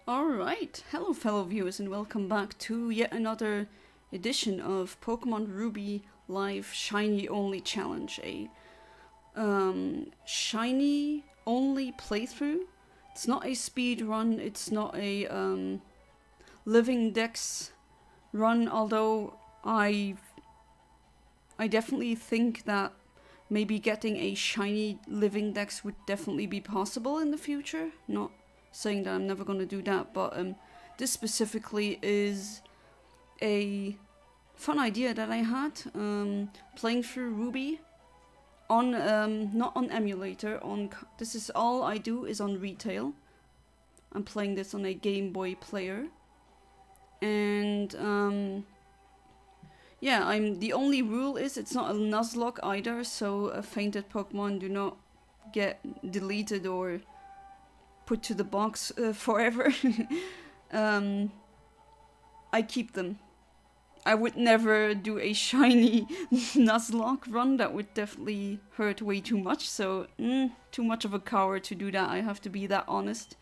Alright, hello fellow viewers and welcome back to yet another edition of Pokemon Ruby Live Shiny Only Challenge, a shiny only playthrough. It's not a speed run, it's not a living dex run, although I definitely think that maybe getting a shiny living dex would definitely be possible in the future. Not saying that I'm never going to do that, but this specifically is a fun idea that I had, playing through Ruby on not on emulator, this is all I do is on retail. I'm playing this on a Game Boy player, and yeah, the only rule is it's not a Nuzlocke either, so fainted Pokemon do not get deleted or put to the box forever. I keep them. I would never do a shiny Nuzlocke run. That would definitely hurt way too much. So, too much of a coward to do that. I have to be that honest.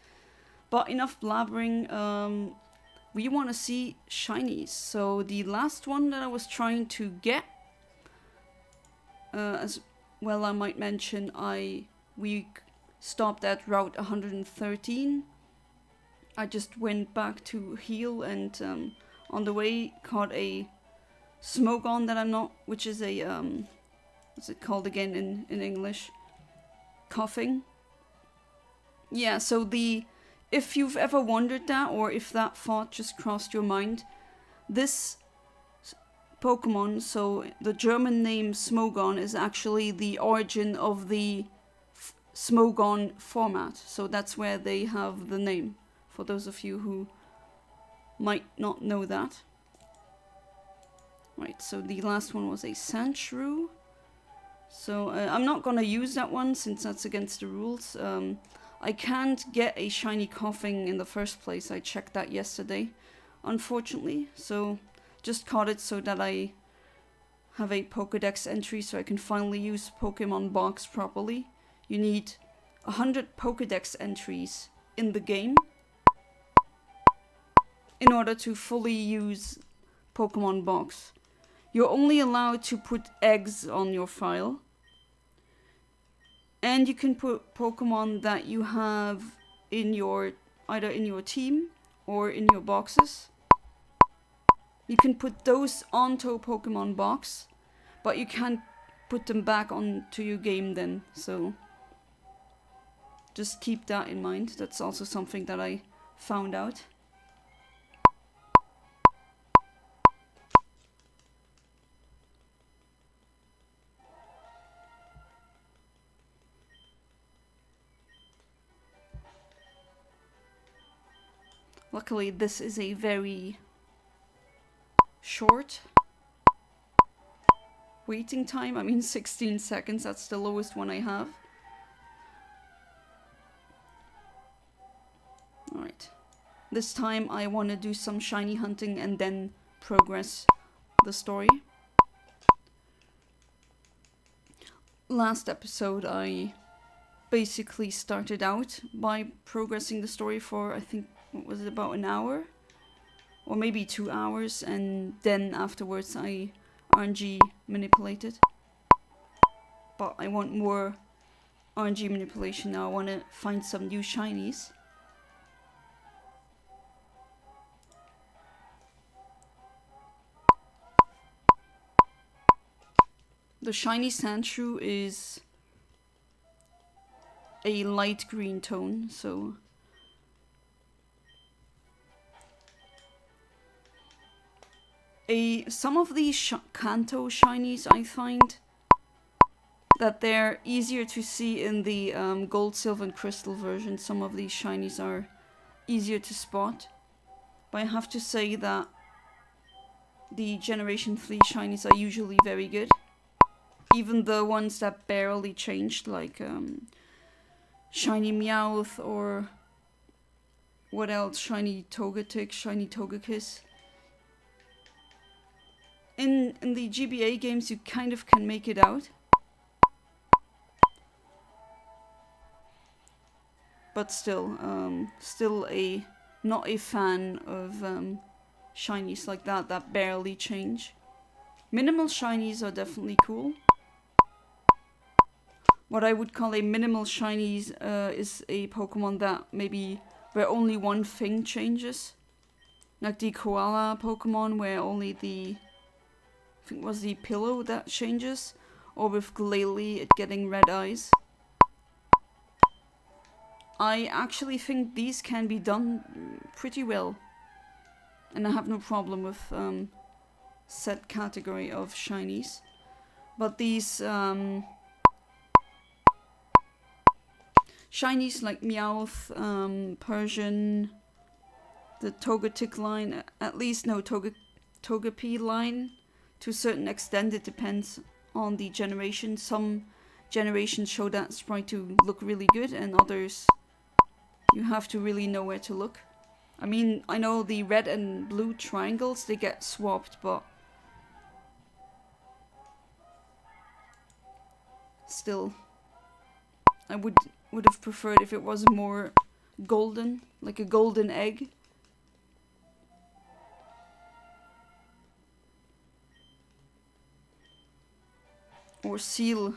But enough blabbering. We want to see shinies. So the last one that I was trying to get, as well I might mention, we stopped at Route 113. I just went back to heal and on the way caught a Smogon that I'm not, which is a, what's it called again in English? Coughing. Yeah, so if you've ever wondered that, or if that thought just crossed your mind, this Pokemon, so the German name Smogon, is actually the origin of the Smogon format, so that's where they have the name, for those of you who might not know that. Right, so the last one was a Sandshrew, so I'm not gonna use that one since that's against the rules. I can't get a shiny Coughing in the first place, I checked that yesterday, unfortunately, so just caught it so that I have a Pokédex entry so I can finally use Pokemon Box properly. You need 100 Pokédex entries in the game in order to fully use Pokemon Box. You're only allowed to put eggs on your file. And you can put Pokemon that you have in either in your team or in your boxes. You can put those onto Pokemon Box, but you can't put them back onto your game then, so just keep that in mind. That's also something that I found out. Luckily, this is a very short waiting time. I mean, 16 seconds, that's the lowest one I have. Alright. This time I want to do some shiny hunting and then progress the story. Last episode I basically started out by progressing the story for, I think, what was it, about an hour? Or maybe 2 hours, and then afterwards I RNG manipulated. But I want more RNG manipulation now. I want to find some new shinies. The shiny Sandshrew is a light green tone, so some of these Kanto shinies, I find that they're easier to see in the gold, silver and crystal version. Some of these shinies are easier to spot, but I have to say that the Generation 3 shinies are usually very good. Even the ones that barely changed, like Shiny Meowth, or what else, Shiny Togetic, Shiny Togekiss. In the GBA games you kind of can make it out. But still a not a fan of shinies like that barely change. Minimal shinies are definitely cool. What I would call a minimal shinies is a Pokemon that maybe where only one thing changes. Like the koala Pokemon where only the, I think it was the pillow that changes. Or with Glalie it getting red eyes. I actually think these can be done pretty well. And I have no problem with set category of shinies. But these shinies like Meowth, Persian, the Togetic line, at least no Togepi line, to a certain extent it depends on the generation. Some generations show that sprite to look really good and others you have to really know where to look. I mean, I know the red and blue triangles, they get swapped, but still, I would have preferred if it was more golden, like a golden egg. Or Seal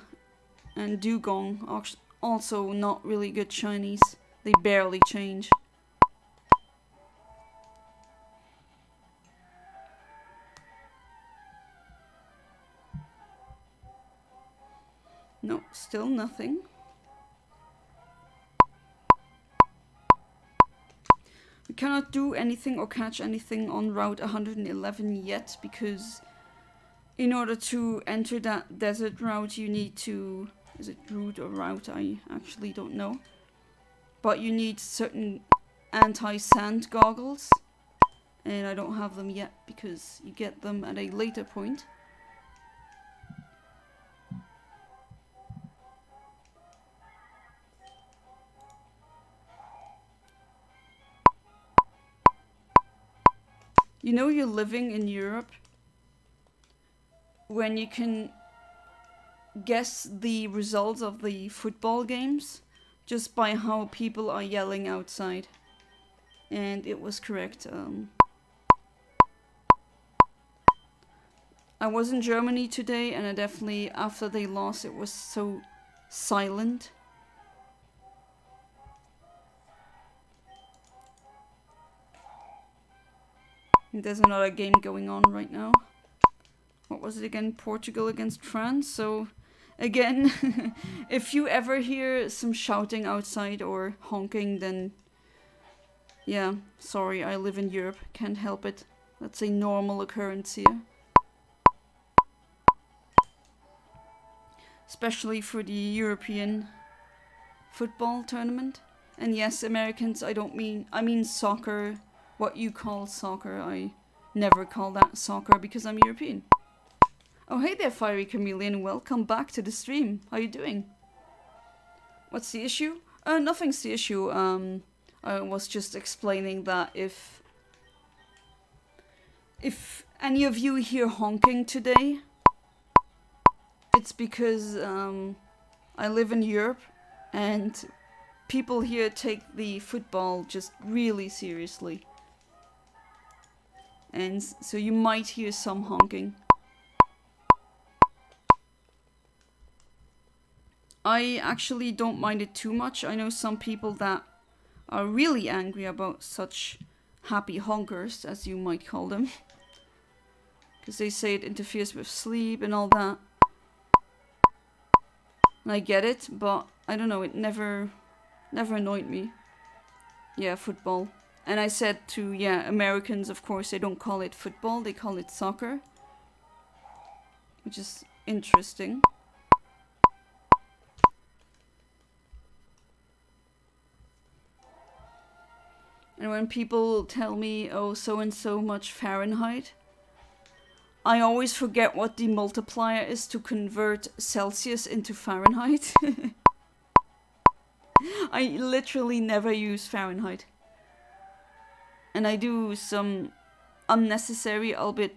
and Dugong, also not really good shinies. They barely change. No, still nothing. We cannot do anything or catch anything on Route 111 yet, because in order to enter that desert route you need to... Is it route or route? I actually don't know. But you need certain anti-sand goggles. And I don't have them yet because you get them at a later point. You know you're living in Europe when you can guess the results of the football games just by how people are yelling outside. And it was correct. I was in Germany today and I definitely, after they lost, it was so silent. There's another game going on right now. What was it again? Portugal against France. So again, if you ever hear some shouting outside or honking, then yeah, sorry, I live in Europe, can't help it. That's a normal occurrence here. Especially for the European football tournament. And yes, Americans, I mean soccer. What you call soccer, I never call that soccer because I'm European. Oh hey there, Fiery Chameleon, welcome back to the stream. How you doing? What's the issue? Nothing's the issue. I was just explaining that if any of you hear honking today, it's because I live in Europe and people here take the football just really seriously. And so you might hear some honking. I actually don't mind it too much. I know some people that are really angry about such happy honkers, as you might call them. Because they say it interferes with sleep and all that. And I get it, but I don't know, it never annoyed me. Yeah, football. And I said to, yeah, Americans, of course, they don't call it football, they call it soccer. Which is interesting. And when people tell me, oh, so and so much Fahrenheit, I always forget what the multiplier is to convert Celsius into Fahrenheit. I literally never use Fahrenheit. And I do some unnecessary, albeit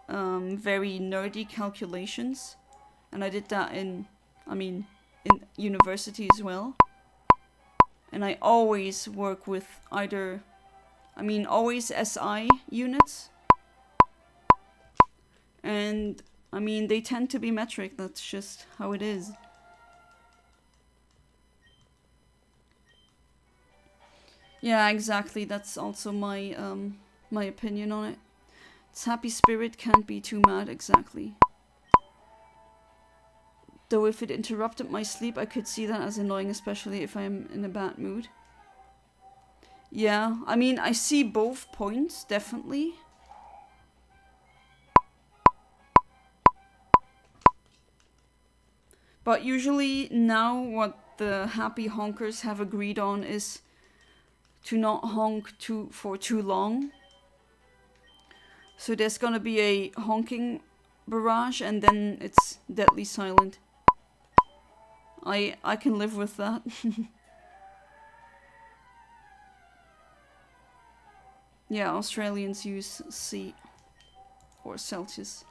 very nerdy calculations. And I did that in university as well. And I always work with either I mean, always SI units. And, I mean, they tend to be metric. That's just how it is. Yeah, exactly. That's also my my opinion on it. It's happy spirit, can't be too mad, exactly. Though if it interrupted my sleep, I could see that as annoying, especially if I'm in a bad mood. Yeah, I mean, I see both points, definitely. But usually now what the happy honkers have agreed on is to not honk for too long. So there's gonna be a honking barrage and then it's deadly silent. I can live with that. Yeah, Australians use C or Celsius.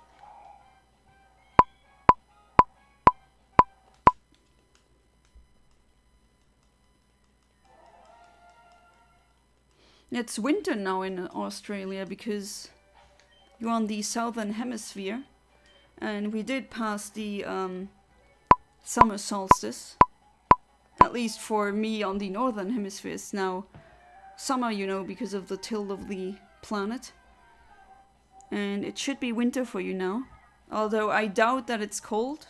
It's winter now in Australia because you're on the southern hemisphere, and we did pass the summer solstice. At least for me on the northern hemisphere, it's now summer, you know, because of the tilt of the planet. And it should be winter for you now. Although I doubt that it's cold.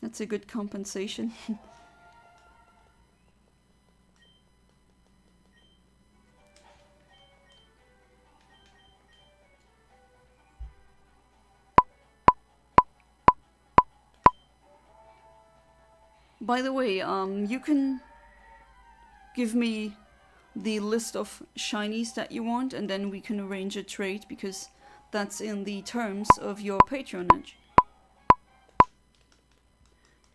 That's a good compensation. By the way, you can give me the list of shinies that you want, and then we can arrange a trade, because that's in the terms of your patronage.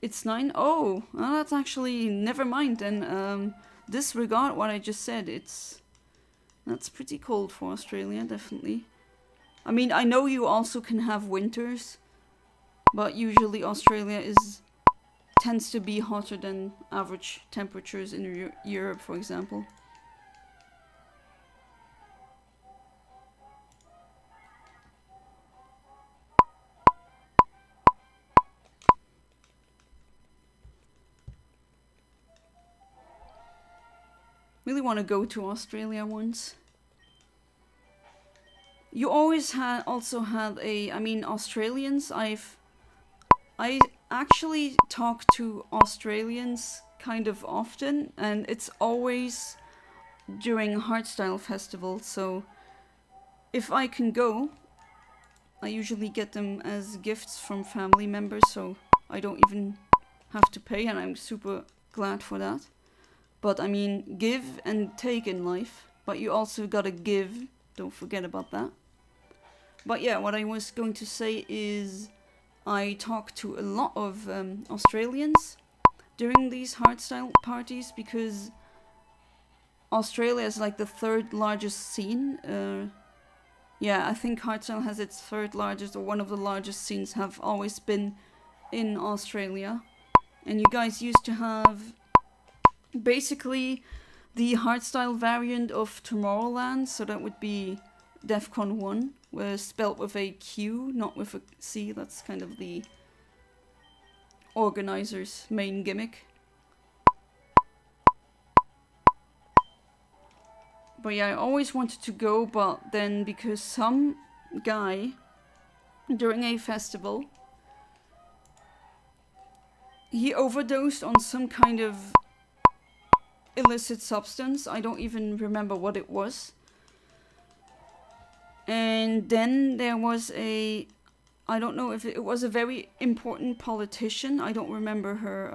It's 9? Oh, well, that's actually... Never mind, then disregard what I just said. That's pretty cold for Australia, definitely. I mean, I know you also can have winters, but usually Australia tends to be hotter than average temperatures in Europe, for example. Really want to go to Australia once. You always also had I mean, Australians, I actually talk to Australians kind of often, and it's always during Hardstyle Festival, so if I can go, I usually get them as gifts from family members, so I don't even have to pay, and I'm super glad for that. But I mean, give and take in life, but you also gotta give, don't forget about that. But yeah, what I was going to say is I talk to a lot of Australians during these hardstyle parties, because Australia is like the third largest scene. Yeah, I think hardstyle has its third largest, or one of the largest scenes have always been in Australia. And you guys used to have basically the hardstyle variant of Tomorrowland, so that would be DEFCON 1, was spelled with a Q, not with a C. That's kind of the organizer's main gimmick. But yeah, I always wanted to go, but then because some guy during a festival, he overdosed on some kind of illicit substance. I don't even remember what it was. And then there was I don't know if it was a very important politician. I don't remember her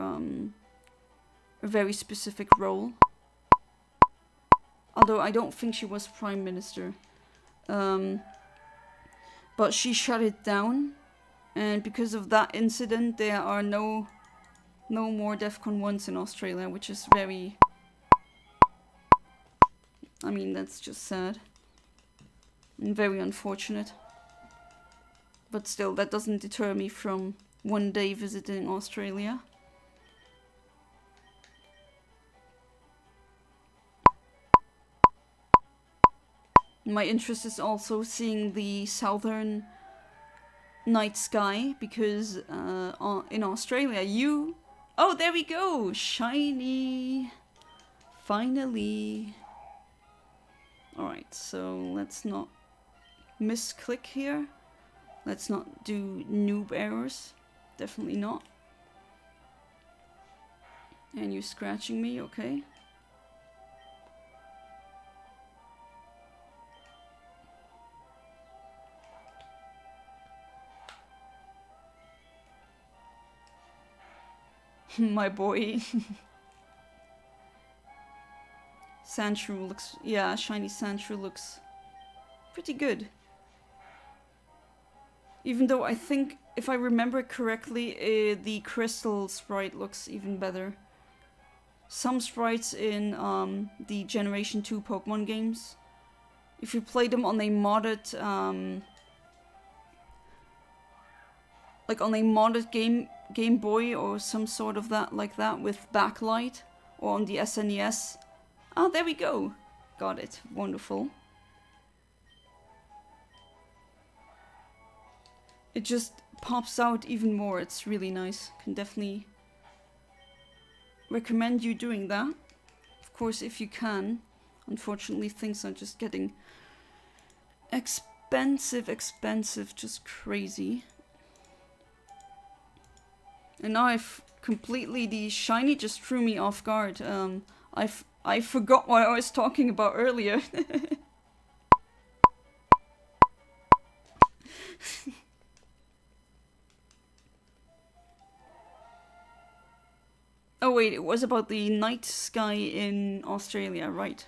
a very specific role. Although I don't think she was prime minister. But she shut it down. And because of that incident, there are no more DEFCON 1s in Australia, which is very... I mean, that's just sad. And very unfortunate. But still, that doesn't deter me from one day visiting Australia. My interest is also seeing the southern night sky, because in Australia you... Oh, there we go! Shiny! Finally! Alright, so let's not misclick here. Let's not do noob errors. Definitely not. And you're scratching me, okay. My boy. Sandshrew looks... Yeah, shiny Sandshrew looks pretty good. Even though I think, if I remember correctly, the crystal sprite looks even better. Some sprites in the Generation 2 Pokemon games, if you play them on a modded... like on a modded Game Boy or some sort of that, like that, with backlight, or on the SNES. Ah, there we go. Got it. Wonderful. It just pops out even more. It's really nice. Can definitely recommend you doing that. Of course, if you can. Unfortunately, things are just getting expensive, just crazy. And now I've completely... The shiny just threw me off guard. I forgot what I was talking about earlier. Oh wait, it was about the night sky in Australia, right?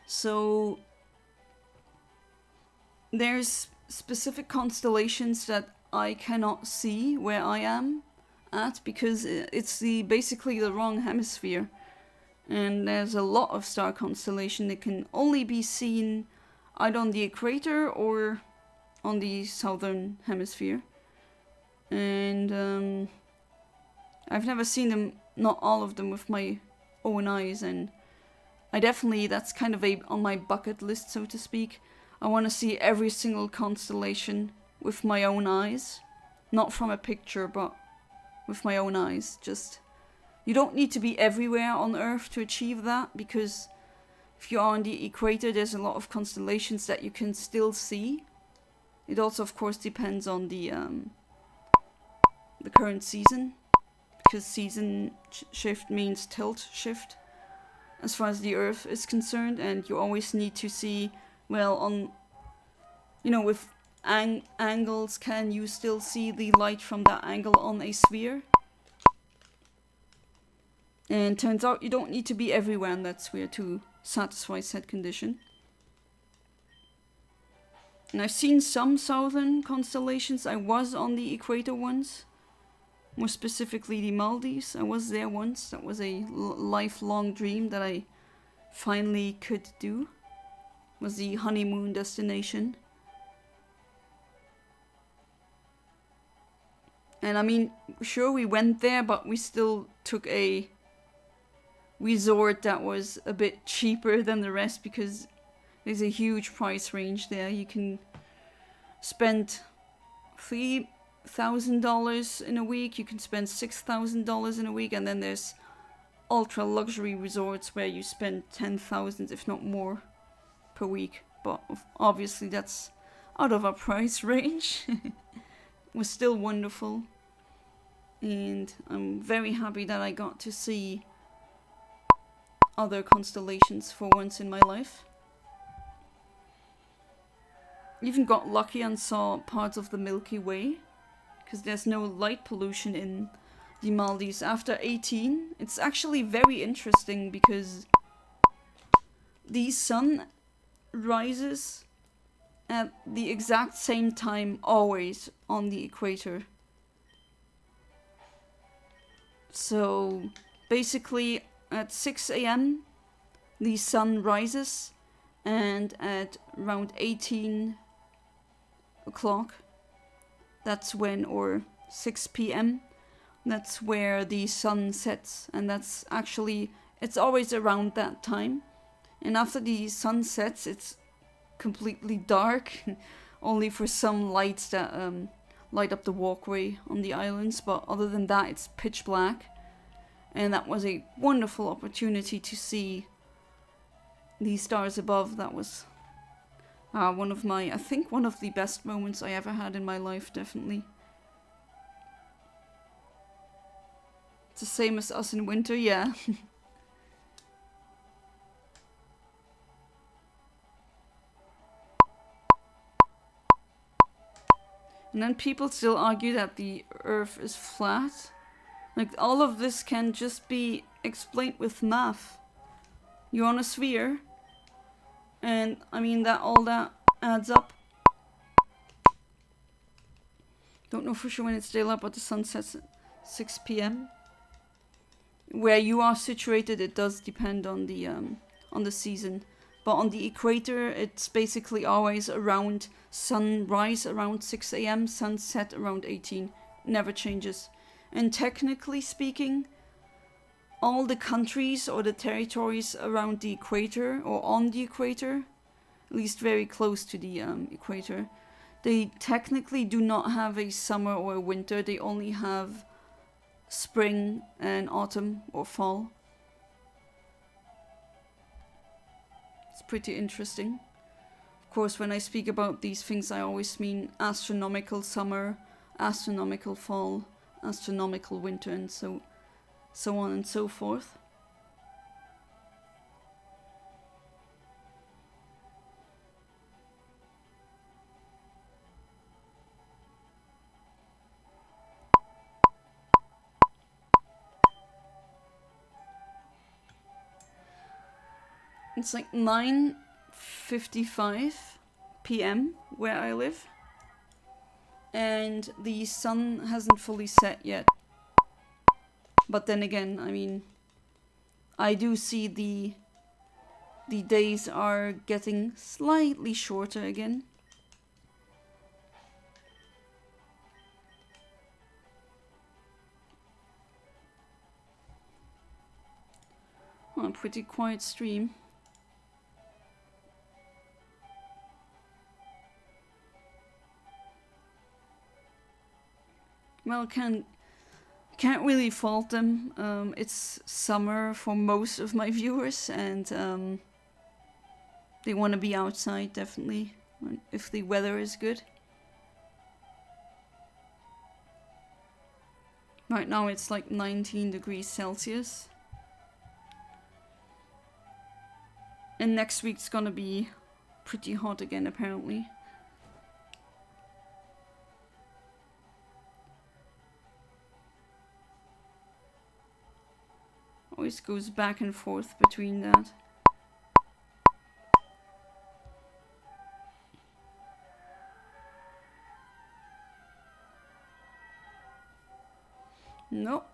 So there's specific constellations that I cannot see where I am at, because it's basically the wrong hemisphere. And there's a lot of star constellation that can only be seen either on the equator or on the southern hemisphere. And I've never seen them, not all of them, with my own eyes, and I definitely, that's kind of on my bucket list, so to speak. I want to see every single constellation with my own eyes. Not from a picture, but with my own eyes. Just, you don't need to be everywhere on Earth to achieve that, because if you are on the equator, there's a lot of constellations that you can still see. It also, of course, depends on the current season, because season shift means tilt shift as far as the Earth is concerned, and you always need to see, well, on, you know, with angles, can you still see the light from that angle on a sphere? And turns out you don't need to be everywhere in that sphere to satisfy said condition. And I've seen some southern constellations. I was on the equator once. More specifically the Maldives. I was there once. That was a lifelong dream that I finally could do. Was the honeymoon destination. And I mean, sure, we went there, but we still took a resort that was a bit cheaper than the rest, because there's a huge price range there. You can spend $3,000 in a week, you can spend $6,000 in a week, and then there's ultra luxury resorts where you spend 10,000, if not more, per week. But obviously that's out of our price range. It was still wonderful, and I'm very happy that I got to see other constellations for once in my life. Even got lucky and saw parts of the Milky Way, because there's no light pollution in the Maldives after 18. It's actually very interesting, because the sun rises at the exact same time always on the equator. So basically at 6 AM the sun rises, and at around 18 o'clock, that's when, or 6 PM, that's where the sun sets. And that's actually, it's always around that time. And after the sun sets, it's completely dark, only for some lights that light up the walkway on the islands, but other than that it's pitch black. And that was a wonderful opportunity to see the stars above. That was one of my, I think one of the best moments I ever had in my life, definitely. It's the same as us in winter, yeah. And then people still argue that the Earth is flat. Like, all of this can just be explained with math. You're on a sphere, and I mean that all that adds up. Don't know for sure when it's daylight, but the sun sets at 6 p.m. Where you are situated, it does depend on the season. But on the equator, it's basically always around sunrise around 6 a.m., sunset around 18. Never changes. And technically speaking, all the countries or the territories around the equator or on the equator, at least very close to the equator, they technically do not have a summer or a winter. They only have spring and autumn or fall. It's pretty interesting. Of course, when I speak about these things, I always mean astronomical summer, astronomical fall, astronomical winter, and so on and so forth. It's like 9:55 p.m. where I live, and the sun hasn't fully set yet. But then again, I mean, I do see the days are getting slightly shorter again. Oh, a pretty quiet stream. Well, can't really fault them. It's summer for most of my viewers, and they want to be outside, definitely, if the weather is good. Right now it's like 19 degrees Celsius. And next week's gonna be pretty hot again, apparently. Always goes back and forth between that. No.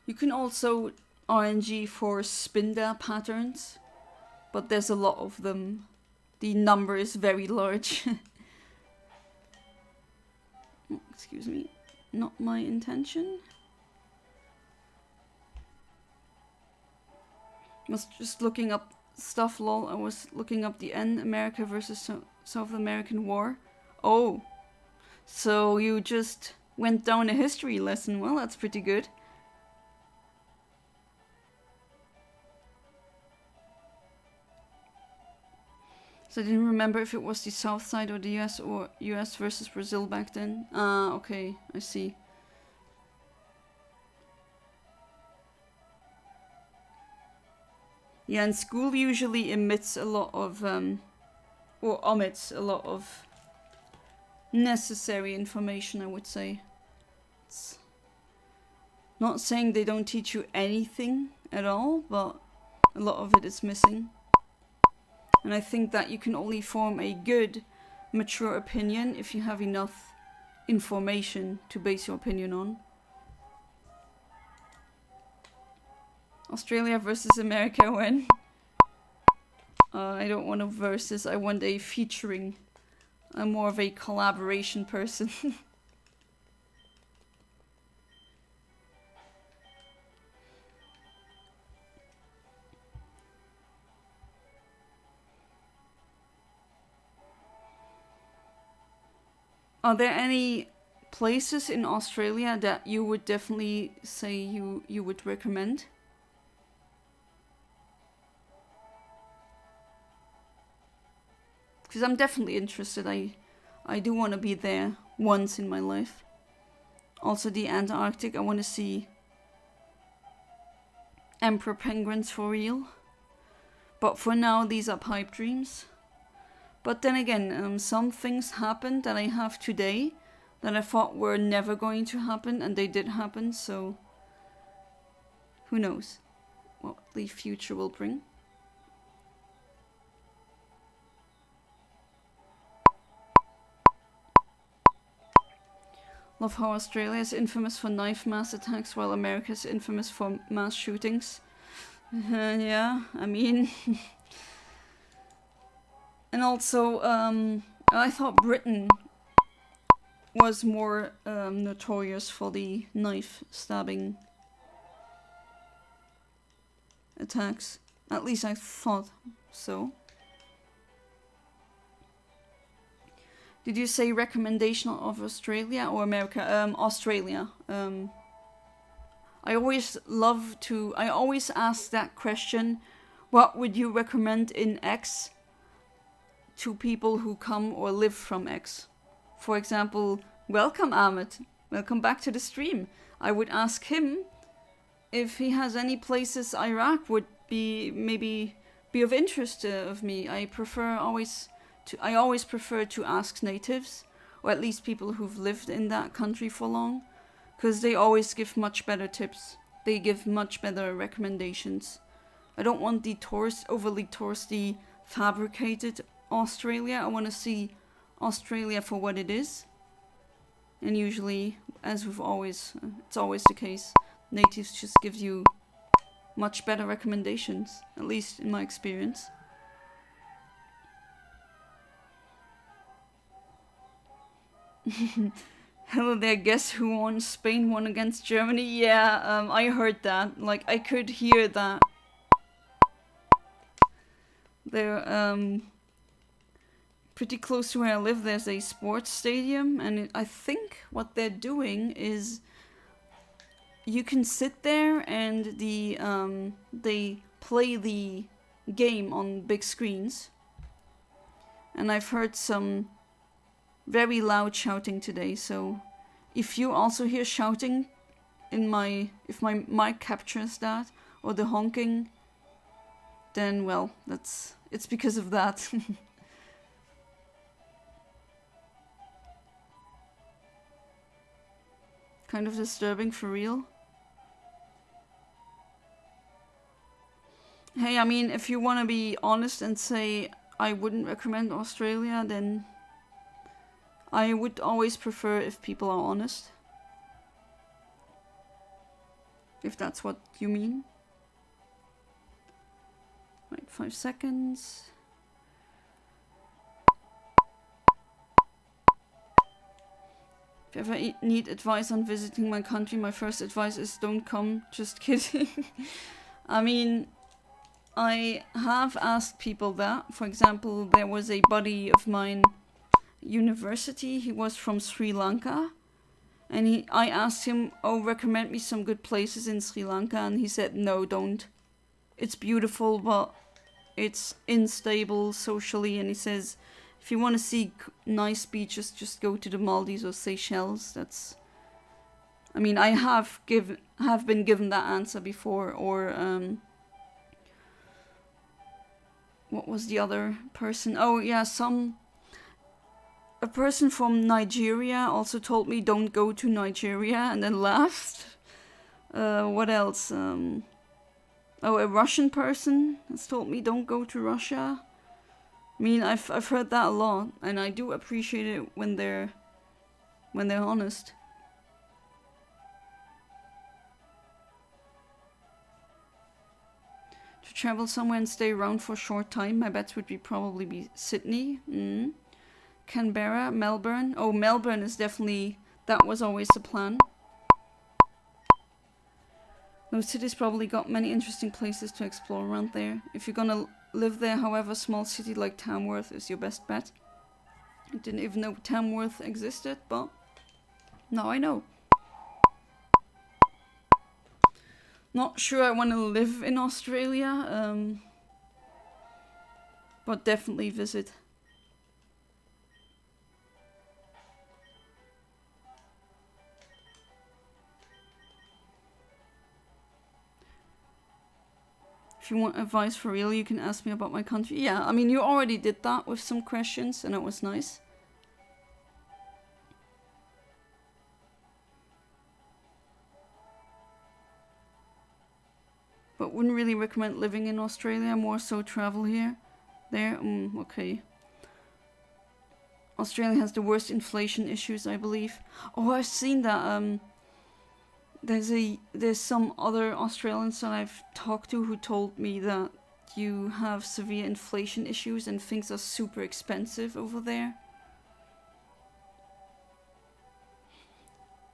You can also RNG for spinda patterns, but there's a lot of them. The number is very large. Oh, excuse me, not my intention. I was just looking up stuff, lol. I was looking up the America versus South American War. Oh, so you just went down a history lesson. Well, that's pretty good. So I didn't remember if it was the South side or the US or US versus Brazil back then. Ah, okay, I see. Yeah, and school usually emits a lot of, or omits a lot of necessary information, I would say. It's not saying they don't teach you anything at all, but a lot of it is missing. And I think that you can only form a good, mature opinion if you have enough information to base your opinion on. Australia versus America when? I don't want a versus, I want a featuring. I'm more of a collaboration person. Are there any places in Australia that you would definitely say you would recommend? Because I'm definitely interested. I do want to be there once in my life. Also the Antarctic, I want to see emperor penguins for real. But for now, these are pipe dreams. But then again, some things happened that I have today that I thought were never going to happen, and they did happen, so who knows what the future will bring. Love how Australia is infamous for knife mass attacks while America is infamous for mass shootings. Yeah, I mean... And also, I thought Britain was more notorious for the knife stabbing attacks. At least I thought so. Did you say recommendation of Australia or America? Australia. I always ask that question. What would you recommend in X to people who come or live from X? For example, welcome Ahmed. Welcome back to the stream. I would ask him if he has any places Iraq would maybe be of interest of me. I always prefer to ask natives, or at least people who've lived in that country for long, because they always give much better tips. They give much better recommendations. I don't want the overly touristy, fabricated Australia. I want to see Australia for what it is. And usually, as it's always the case, natives just give you much better recommendations, at least in my experience. Hello there, guess who won? Spain won against Germany? Yeah, I heard that. Like, I could hear that. They're, pretty close to where I live, there's a sports stadium, and I think what they're doing is you can sit there and they play the game on big screens. And I've heard some very loud shouting today, so if you also hear shouting if my mic captures that, or the honking, then well, it's because of that. Kind of disturbing for real. Hey, I mean, if you want to be honest and say I wouldn't recommend Australia, then I would always prefer if people are honest. If that's what you mean. Right, 5 seconds. If you ever need advice on visiting my country, my first advice is don't come. Just kidding. I mean, I have asked people that. For example, there was a buddy of mine, university, he was from Sri Lanka. And I asked him, recommend me some good places in Sri Lanka. And he said, no, don't. It's beautiful, but it's unstable socially. And he says, if you want to see nice beaches, just go to the Maldives or Seychelles. I mean, I have been given that answer before. Or, what was the other person? Oh, yeah, a person from Nigeria also told me don't go to Nigeria and then laughed. What else? A Russian person has told me don't go to Russia. I mean, I've heard that a lot, and I do appreciate it when they're honest. To travel somewhere and stay around for a short time, my bets would probably be Sydney. Canberra, Melbourne. Oh, Melbourne is definitely... That was always the plan. Those cities probably got many interesting places to explore around there. If you're gonna live there, however, a small city like Tamworth is your best bet. I didn't even know Tamworth existed, but now I know. Not sure I want to live in Australia, but definitely visit. If you want advice for real, you can ask me about my country. Yeah, I mean, you already did that with some questions, and it was nice. But wouldn't really recommend living in Australia, more so travel here. There, okay. Australia has the worst inflation issues, I believe. Oh, I've seen that, there's some other Australians that I've talked to who told me that you have severe inflation issues and things are super expensive over there.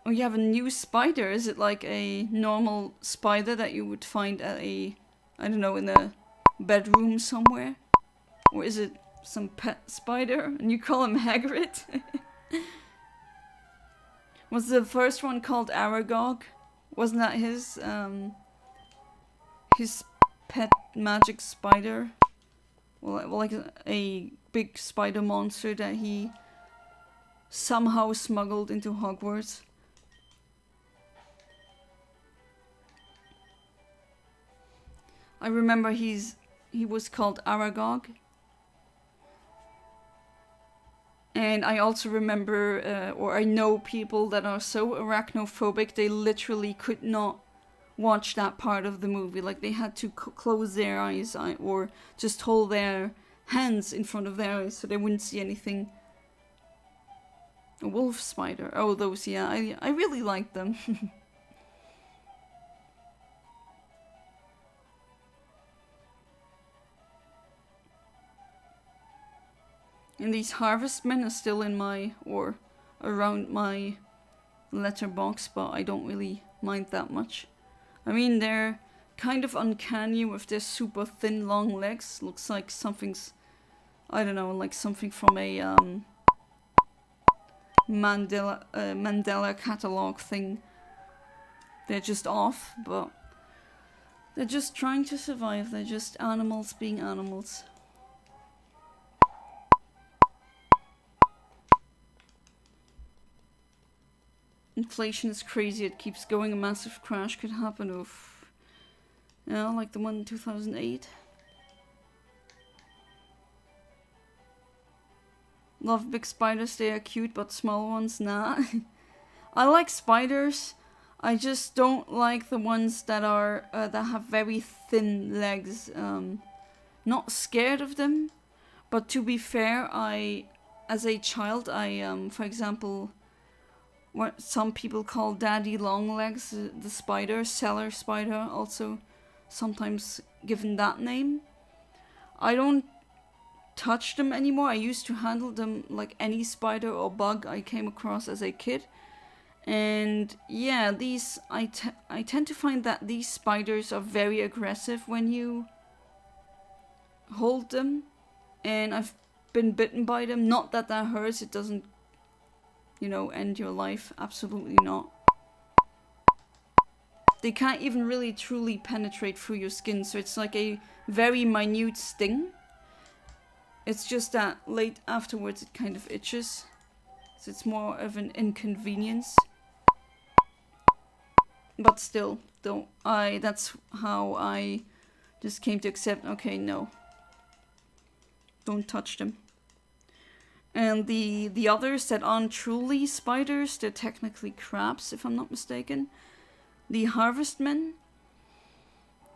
Oh, you have a new spider. Is it like a normal spider that you would find at a, I don't know, in a bedroom somewhere? Or is it some pet spider and you call him Hagrid? Was the first one called Aragog? Wasn't that his pet magic spider? Well, like a big spider monster that he somehow smuggled into Hogwarts. I remember he was called Aragog. And I also remember, or I know people that are so arachnophobic, they literally could not watch that part of the movie. Like, they had to close their eyes or just hold their hands in front of their eyes so they wouldn't see anything. A wolf spider. Oh, those, yeah. I really like them. And these harvestmen are still in my, or around my letterbox, but I don't really mind that much. I mean, they're kind of uncanny with their super thin long legs. Looks like something's, I don't know, like something from a Mandela catalog thing. They're just off, but they're just trying to survive. They're just animals being animals. Inflation is crazy, it keeps going, a massive crash could happen of, you know, like the one in 2008. Love big spiders, they are cute, but small ones, nah. I like spiders, I just don't like the ones that are, that have very thin legs. Not scared of them, but to be fair, as a child, for example, what some people call daddy long legs, the spider, cellar spider, also sometimes given that name. I don't touch them anymore. I used to handle them like any spider or bug I came across as a kid. And yeah, these I tend to find that these spiders are very aggressive when you hold them. And I've been bitten by them. Not that that hurts, it doesn't, you know, end your life. Absolutely not. They can't even really truly penetrate through your skin, so it's like a very minute sting. It's just that late afterwards it kind of itches, so it's more of an inconvenience. But still, that's how I just came to accept, okay, no. Don't touch them. And the others that aren't truly spiders, they're technically crabs, if I'm not mistaken. The harvestmen.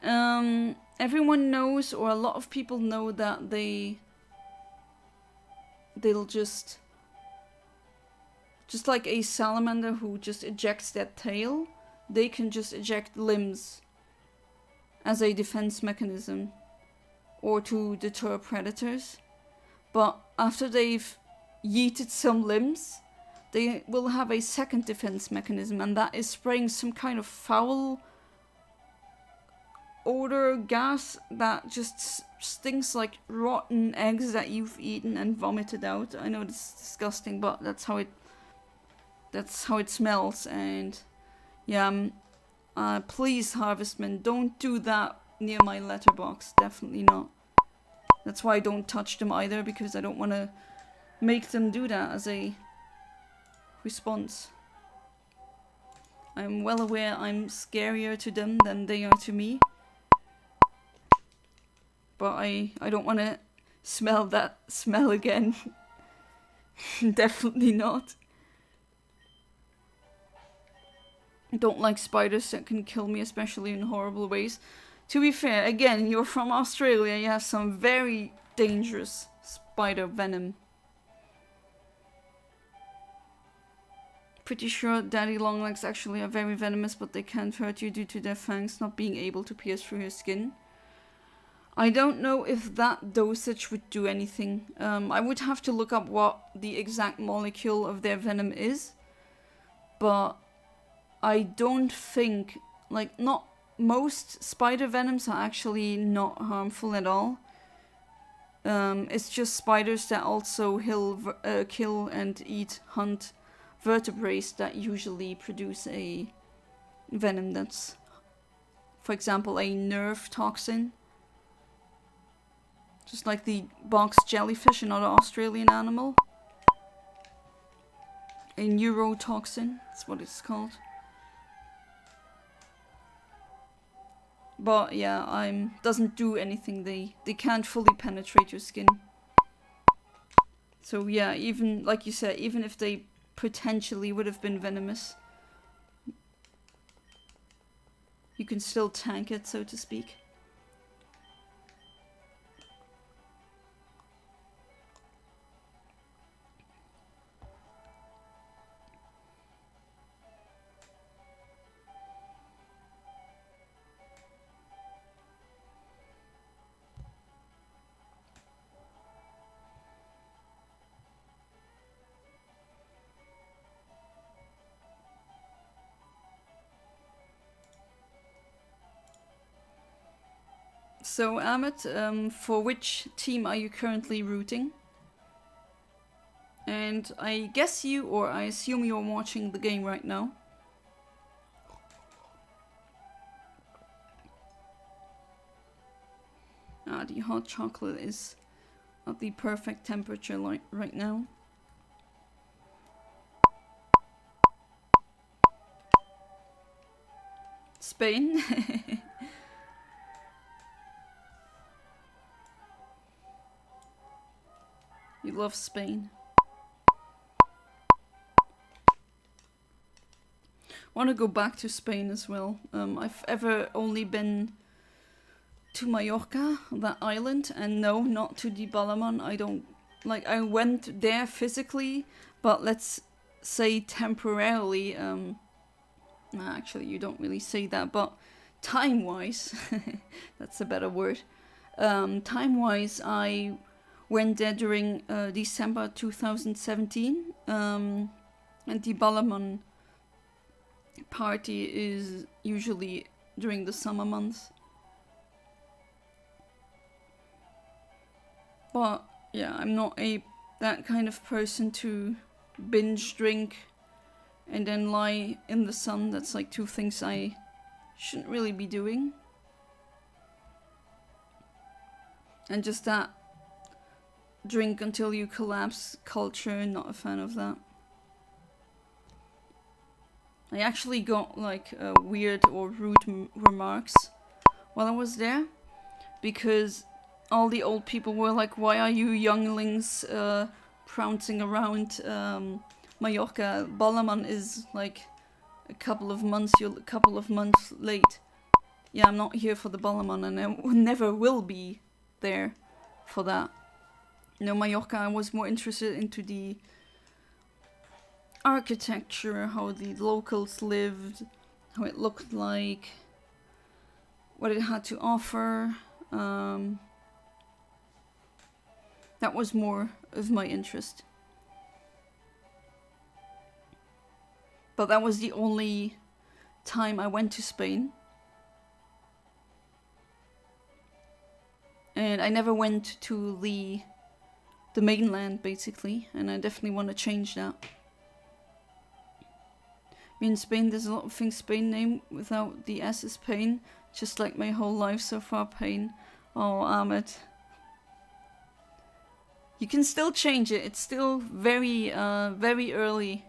Everyone knows, or a lot of people know, that they'll just like a salamander who just ejects their tail, they can just eject limbs as a defense mechanism or to deter predators. But after they've yeeted some limbs, they will have a second defense mechanism, and that is spraying some kind of foul odor gas that just stinks like rotten eggs that you've eaten and vomited out. I know it's disgusting, but that's how it smells. And yeah, please, Harvestman, don't do that near my letterbox. Definitely not. That's why I don't touch them either, because I don't want to make them do that as a response. I'm well aware I'm scarier to them than they are to me. But I don't want to smell that smell again. Definitely not. I don't like spiders that can kill me, especially in horrible ways. To be fair, again, you're from Australia, you have some very dangerous spider venom. Pretty sure daddy longlegs actually are very venomous, but they can't hurt you due to their fangs not being able to pierce through your skin. I don't know if that dosage would do anything. I would have to look up what the exact molecule of their venom is. But I don't think, like, not most spider venoms are actually not harmful at all. It's just spiders that also kill and hunt vertebrates that usually produce a venom that's, for example, a nerve toxin. Just like the box jellyfish, another Australian animal. A neurotoxin, that's what it's called. But yeah, doesn't do anything. They can't fully penetrate your skin. So yeah, even, like you said, even if they potentially would have been venomous, you can still tank it, so to speak. So, Amit, for which team are you currently rooting? And I guess I assume you're watching the game right now. The hot chocolate is at the perfect temperature right now. Spain? You love Spain. Want to go back to Spain as well. I've ever only been to Mallorca, that island, and no, not to the Ballermann. I went there physically, but let's say temporarily. Actually, you don't really say that, but time-wise, that's a better word. Time-wise, I went there during December 2017, and the Ballermann party is usually during the summer months. But yeah, I'm not that kind of person to binge drink and then lie in the sun. That's like two things I shouldn't really be doing. And just that drink until you collapse culture, not a fan of that. I actually got like weird or rude remarks while I was there, because all the old people were like, why are you younglings trouncing around Mallorca? Ballermann is like a couple of months late. Yeah, I'm not here for the Ballermann, and I never will be there for that. You know, Mallorca, I was more interested into the architecture, how the locals lived, how it looked like, what it had to offer. That was more of my interest. But that was the only time I went to Spain. And I never went to the mainland, basically, and I definitely want to change that. In Spain, there's a lot of things Spain name without the S is pain, just like my whole life so far, pain. Oh, Ahmed. You can still change it. It's still very early.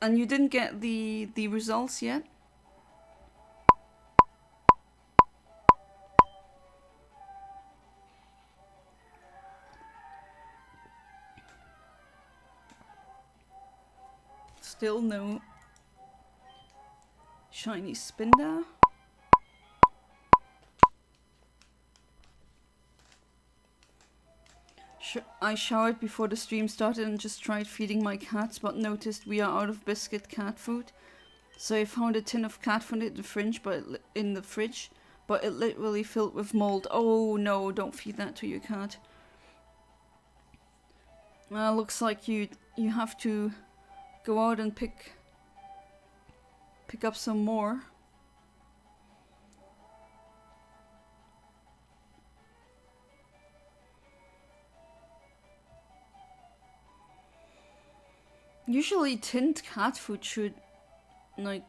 And you didn't get the results yet? Still no shiny Spinder. I showered before the stream started and just tried feeding my cats, but noticed we are out of biscuit cat food. So I found a tin of cat food in the fridge, but it literally filled with mold. Oh no, don't feed that to your cat. Looks like you have to go out and pick up some more. Usually tinned cat food should, like,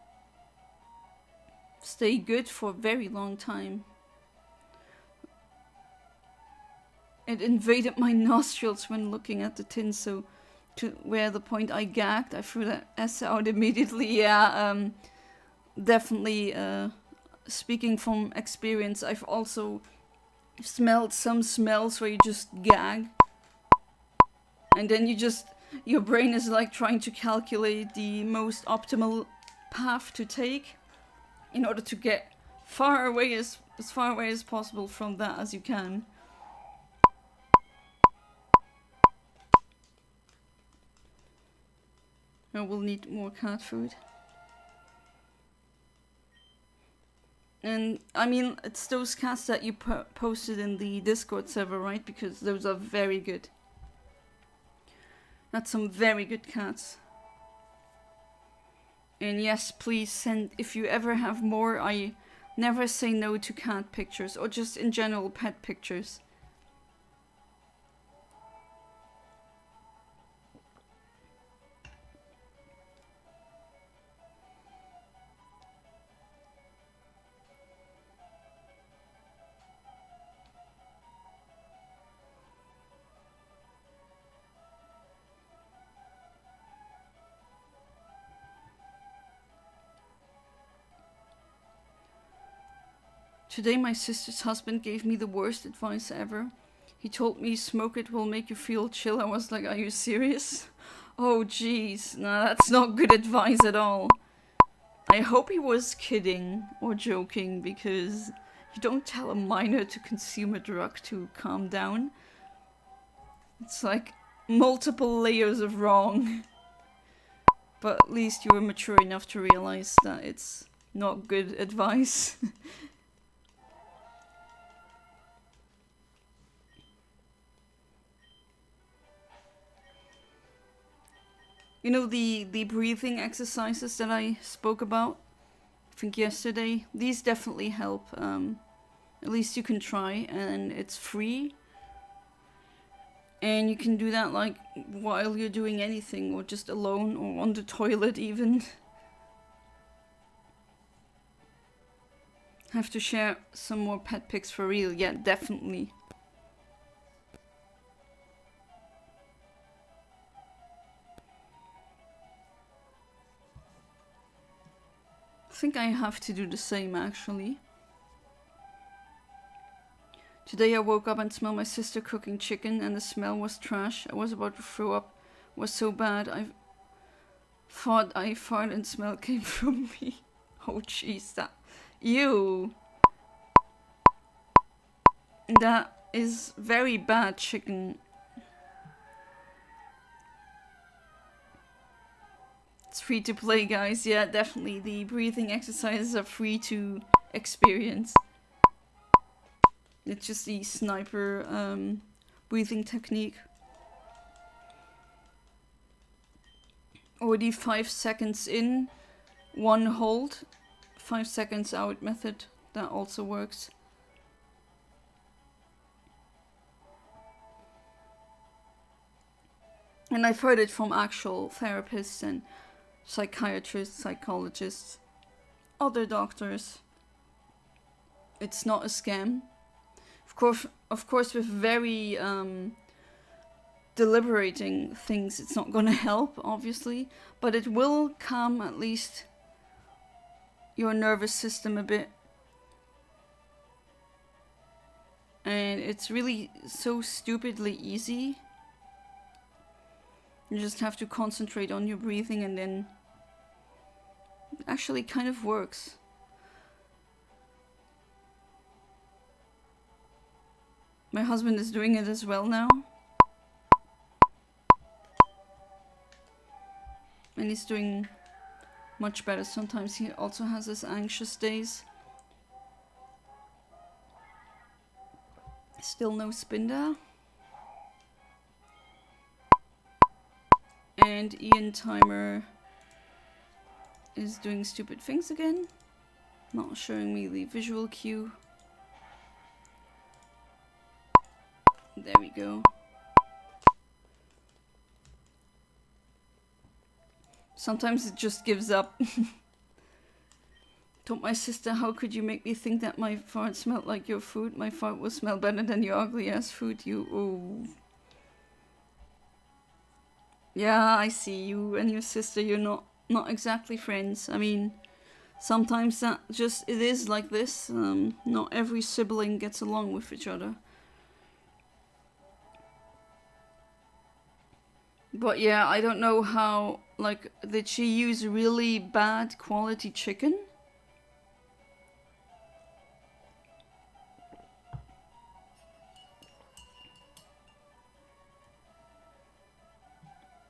stay good for a very long time. It invaded my nostrils when looking at the tin, so to where the point I gagged, I threw that S out immediately. Yeah, definitely, speaking from experience, I've also smelled some smells where you just gag. And then your brain is like trying to calculate the most optimal path to take in order to get as far away as possible from that as you can. I will need more cat food. And I mean, it's those cats that you posted in the Discord server, right? Because those are very good. That's some very good cats. And yes, please send, if you ever have more. I never say no to cat pictures, or just in general pet pictures. Today my sister's husband gave me the worst advice ever. He told me smoke it will make you feel chill. I was like, are you serious? Oh jeez, no, that's not good advice at all. I hope he was kidding or joking, because you don't tell a minor to consume a drug to calm down. It's like multiple layers of wrong. But at least you were mature enough to realize that it's not good advice. You know, the breathing exercises that I spoke about, I think yesterday, these definitely help. At least you can try, and it's free. And you can do that like while you're doing anything, or just alone, or on the toilet even. Have to share some more pet pics for real, yeah, definitely. I think I have to do the same, actually. Today I woke up and smelled my sister cooking chicken, and the smell was trash. I was about to throw up. It was so bad. I thought I farted and smell came from me. Oh jeez, that... Ew. That is very bad chicken. It's free to play, guys. Yeah, definitely. The breathing exercises are free to experience. It's just the sniper breathing technique. Or the 5 seconds in, 1 hold, 5 seconds out method. That also works. And I've heard it from actual therapists and psychiatrists, psychologists, other doctors. It's not a scam. Of course, with very deliberating things, it's not gonna help, obviously, but it will calm at least your nervous system a bit. And it's really so stupidly easy. You just have to concentrate on your breathing, and then it actually kind of works. My husband is doing it as well now. And he's doing much better. Sometimes he also has his anxious days. Still no Spinder. And Eontimer is doing stupid things again. Not showing me the visual cue. There we go. Sometimes it just gives up. Told my sister, how could you make me think that my fart smelled like your food? My fart will smell better than your ugly ass food, you. Oh. Yeah, I see. You and your sister, you're not exactly friends. I mean, sometimes that just, it is like this. Not every sibling gets along with each other. But yeah, I don't know how, like, did she use really bad quality chicken?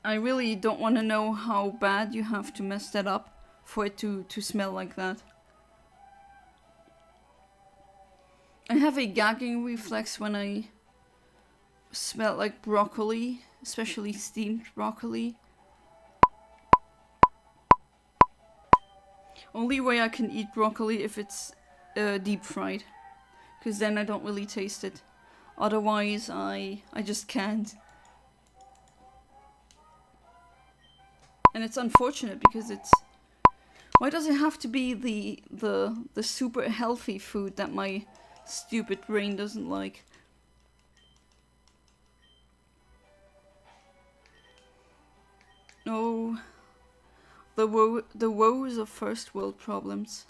I really don't want to know how bad you have to mess that up for it to smell like that. I have a gagging reflex when I smell like broccoli, especially steamed broccoli. Only way I can eat broccoli if it's deep fried, because then I don't really taste it. Otherwise, I just can't. And it's unfortunate because it's... Why does it have to be the super healthy food that my stupid brain doesn't like? No. The woes of first world problems.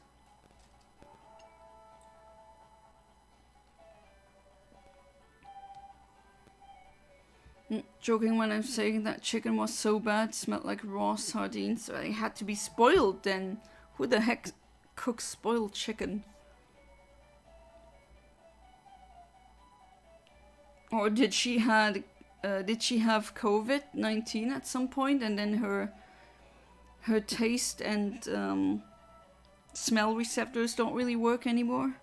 Joking when I'm saying that chicken was so bad, smelled like raw sardines, so it had to be spoiled then. Who the heck cooks spoiled chicken? Or did she have COVID-19 at some point, and then her taste and smell receptors don't really work anymore?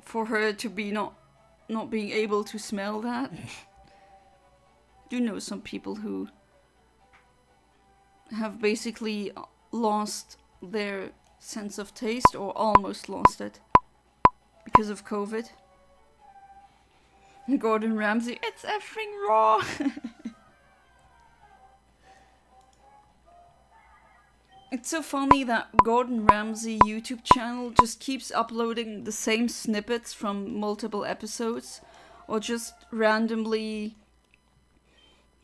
For her to be not being able to smell that. Do know some people who have basically lost their sense of taste, or almost lost it, because of COVID. Gordon Ramsay, it's effing raw! It's so funny that Gordon Ramsay YouTube channel just keeps uploading the same snippets from multiple episodes, or just randomly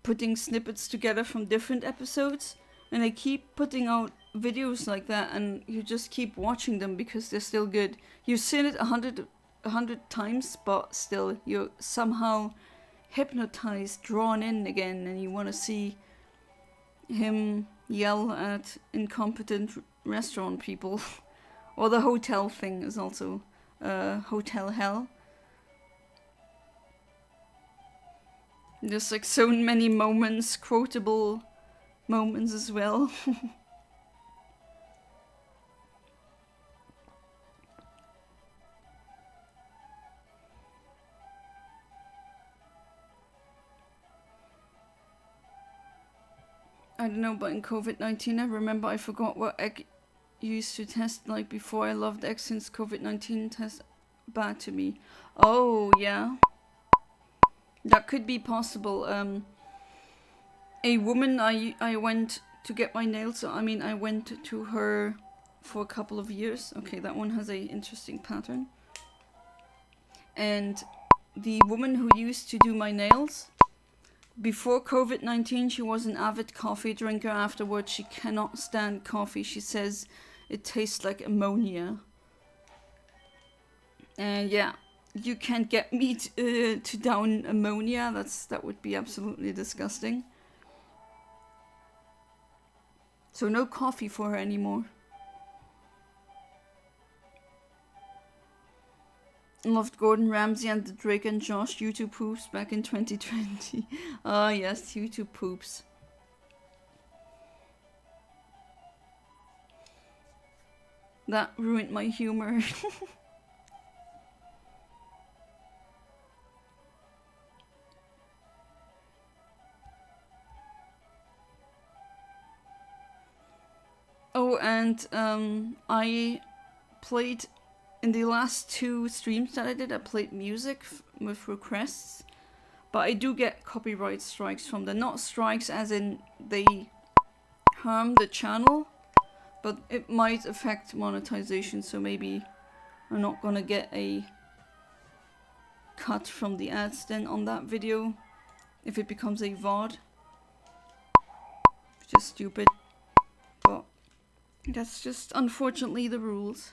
putting snippets together from different episodes, and they keep putting out videos like that, and you just keep watching them because they're still good. You've seen it 100 times, but still you're somehow hypnotized, drawn in again, and you want to see him yell at incompetent restaurant people. Or the hotel thing is also hotel hell. There's like so many moments, quotable moments as well. I don't know, but in COVID-19 I remember I forgot what used to test like before. I loved X since COVID-19 test bad to me. Oh yeah, that could be possible. A woman I went to get my nails. I mean, I went to her for a couple of years. Okay, that one has a interesting pattern. And the woman who used to do my nails, before COVID-19, she was an avid coffee drinker. Afterwards, she cannot stand coffee. She says it tastes like ammonia. And yeah, you can't get me to down ammonia. That would be absolutely disgusting. So no coffee for her anymore. Loved Gordon Ramsay and the Drake and Josh YouTube poops back in 2020. Ah, yes, YouTube poops. That ruined my humor. Oh, and I played in the last 2 streams that I did. I played music with requests, but I do get copyright strikes from them. Not strikes as in they harm the channel, but it might affect monetization. So maybe I'm not gonna get a cut from the ads then on that video if it becomes a VOD. Which is stupid, but that's just unfortunately the rules.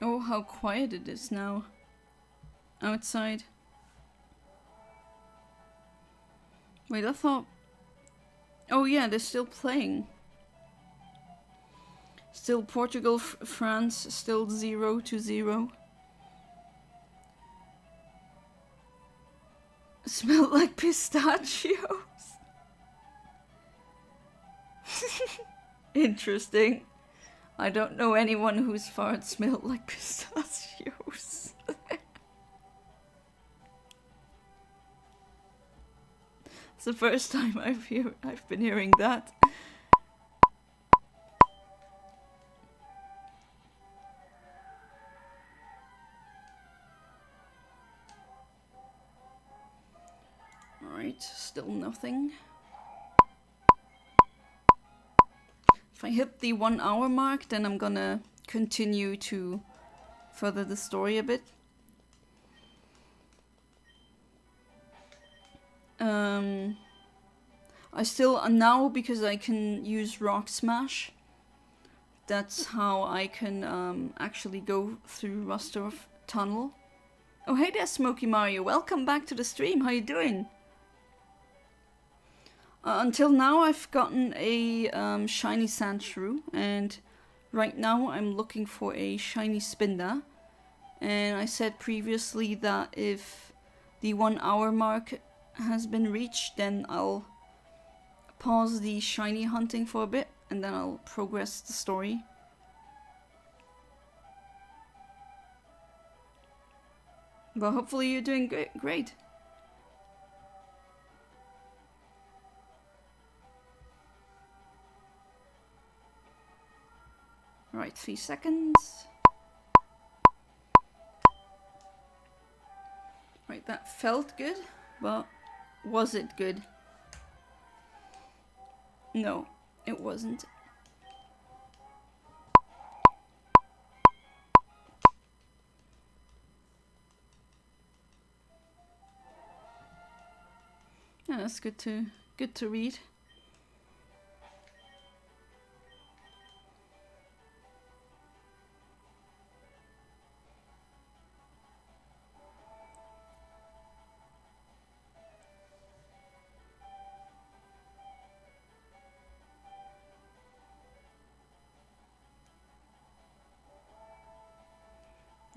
Oh, how quiet it is now outside. Wait, I thought... Oh yeah, they're still playing. Still Portugal, France, still 0-0. Smell like pistachios. Interesting. I don't know anyone whose farts smelled like pistachios. It's the first time I've been hearing that. Alright, still nothing. If I hit the 1 hour mark, then I'm gonna continue to further the story a bit. I still, now because I can use Rock Smash, that's how I can actually go through Rustorf Tunnel. Oh hey there, Smokey Mario, welcome back to the stream, how you doing? Until now I've gotten a shiny Sandshrew, and right now I'm looking for a shiny Spinda. And I said previously that if the 1 hour mark has been reached, then I'll pause the shiny hunting for a bit and then I'll progress the story. But hopefully you're doing great. Alright, 3 seconds. Right, that felt good, but was it good? No, it wasn't. Yeah, that's good to read.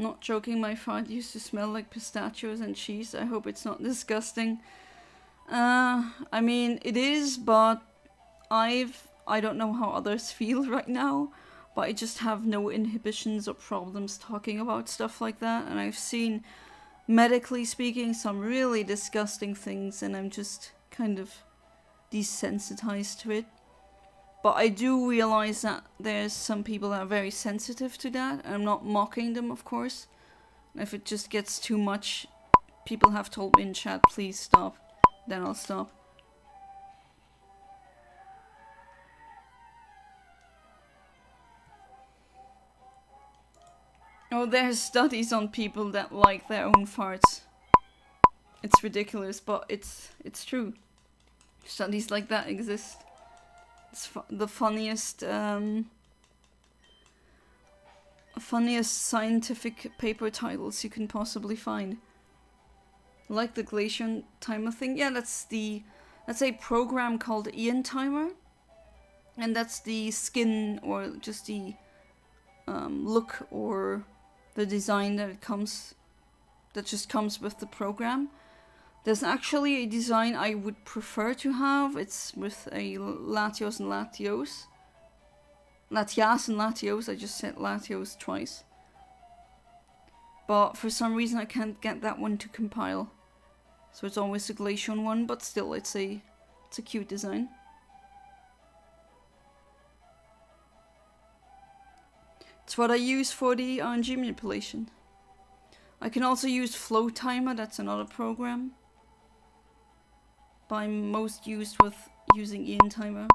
Not joking, my fart used to smell like pistachios and cheese. I hope it's not disgusting. I mean, it is, but I don't know how others feel right now, but I just have no inhibitions or problems talking about stuff like that, and I've seen, medically speaking, some really disgusting things, and I'm just kind of desensitized to it. But I do realize that there's some people that are very sensitive to that, and I'm not mocking them, of course. If it just gets too much, people have told me in chat, please stop, then I'll stop. Oh, there's studies on people that like their own farts. It's ridiculous, but it's true. Studies like that exist. It's the funniest scientific paper titles you can possibly find. Like the Eontimer thing. Yeah, that's a program called Eontimer, and that's the skin or just the look or the design that just comes with the program. There's actually a design I would prefer to have. It's with a Latios and Latios. Latias and Latios. I just said Latios twice. But for some reason I can't get that one to compile. So it's always a Glaceon one, but still it's a cute design. It's what I use for the RNG manipulation. I can also use Flowtimer, that's another program. But I'm most used with using Eontimer.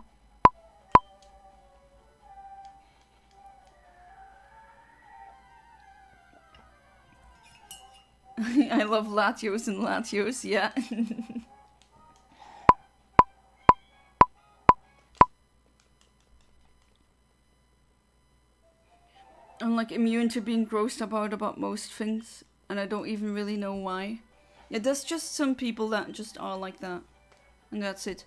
I love Latios and Latios, yeah. I'm like immune to being grossed about most things, and I don't even really know why. Yeah, there's just some people that just are like that, and that's it.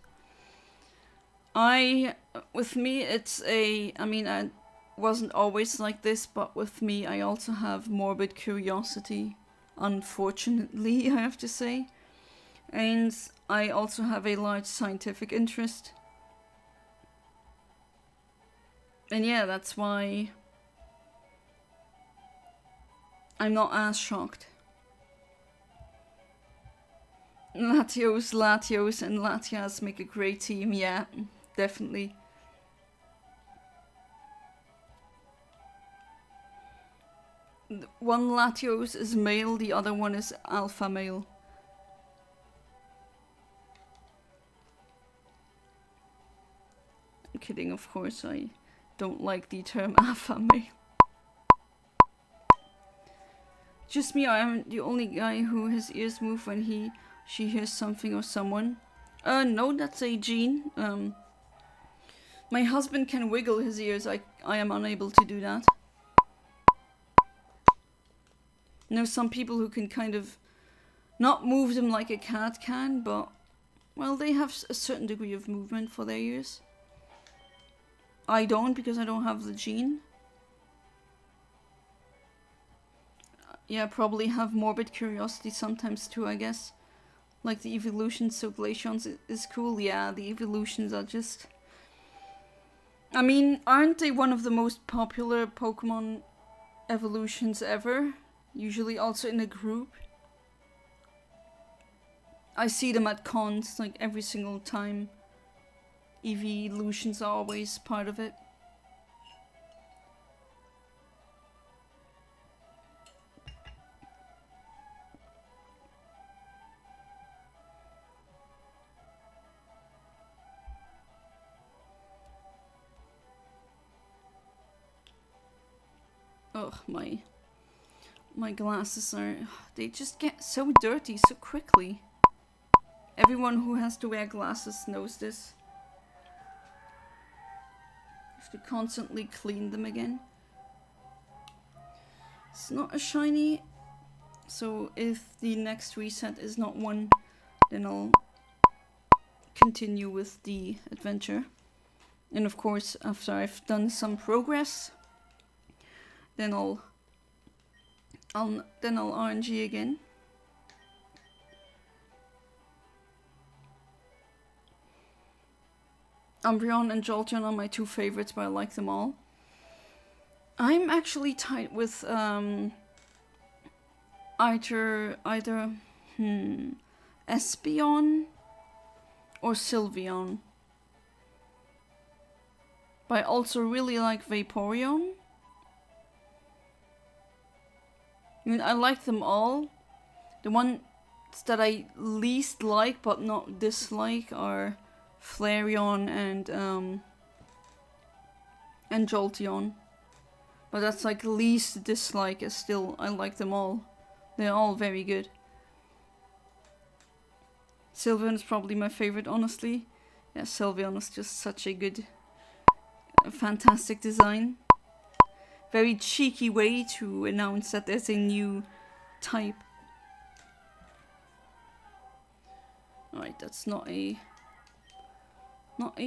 With me, I mean, I wasn't always like this, but with me, I also have morbid curiosity, unfortunately, I have to say. And I also have a large scientific interest. And yeah, that's why I'm not as shocked. Latios, Latios, and Latias make a great team, yeah, definitely. One Latios is male, the other one is alpha male. I'm kidding, of course, I don't like the term alpha male. Just me, I am the only guy who his ears move when she hears something or someone. No, that's a gene. My husband can wiggle his ears, I am unable to do that. You know, some people who can kind of not move them like a cat can, but, well, they have a certain degree of movement for their ears. I don't, because I don't have the gene. Yeah, probably have morbid curiosity sometimes too, I guess. Like the evolutions, so Glaceons is cool. Yeah, the evolutions are just... I mean, aren't they one of the most popular Pokemon evolutions ever? Usually also in a group. I see them at cons, like, every single time. Evolutions are always part of it. Ugh, my glasses they just get so dirty so quickly. Everyone who has to wear glasses knows this. You have to constantly clean them again. It's not a shiny, so if the next reset is not one, then I'll continue with the adventure. And of course, after I've done some progress, then I'll RNG again. Umbreon and Jolteon are my two favorites, but I like them all. I'm actually tight with either Espeon or Sylveon. But I also really like Vaporeon. I mean, I like them all. The ones that I least like but not dislike are Flareon and Jolteon. But that's like least dislike, is still, I like them all. They're all very good. Sylveon is probably my favorite, honestly. Yeah, Sylveon is just such a good, fantastic design. Very cheeky way to announce that there's a new type. Alright, that's not a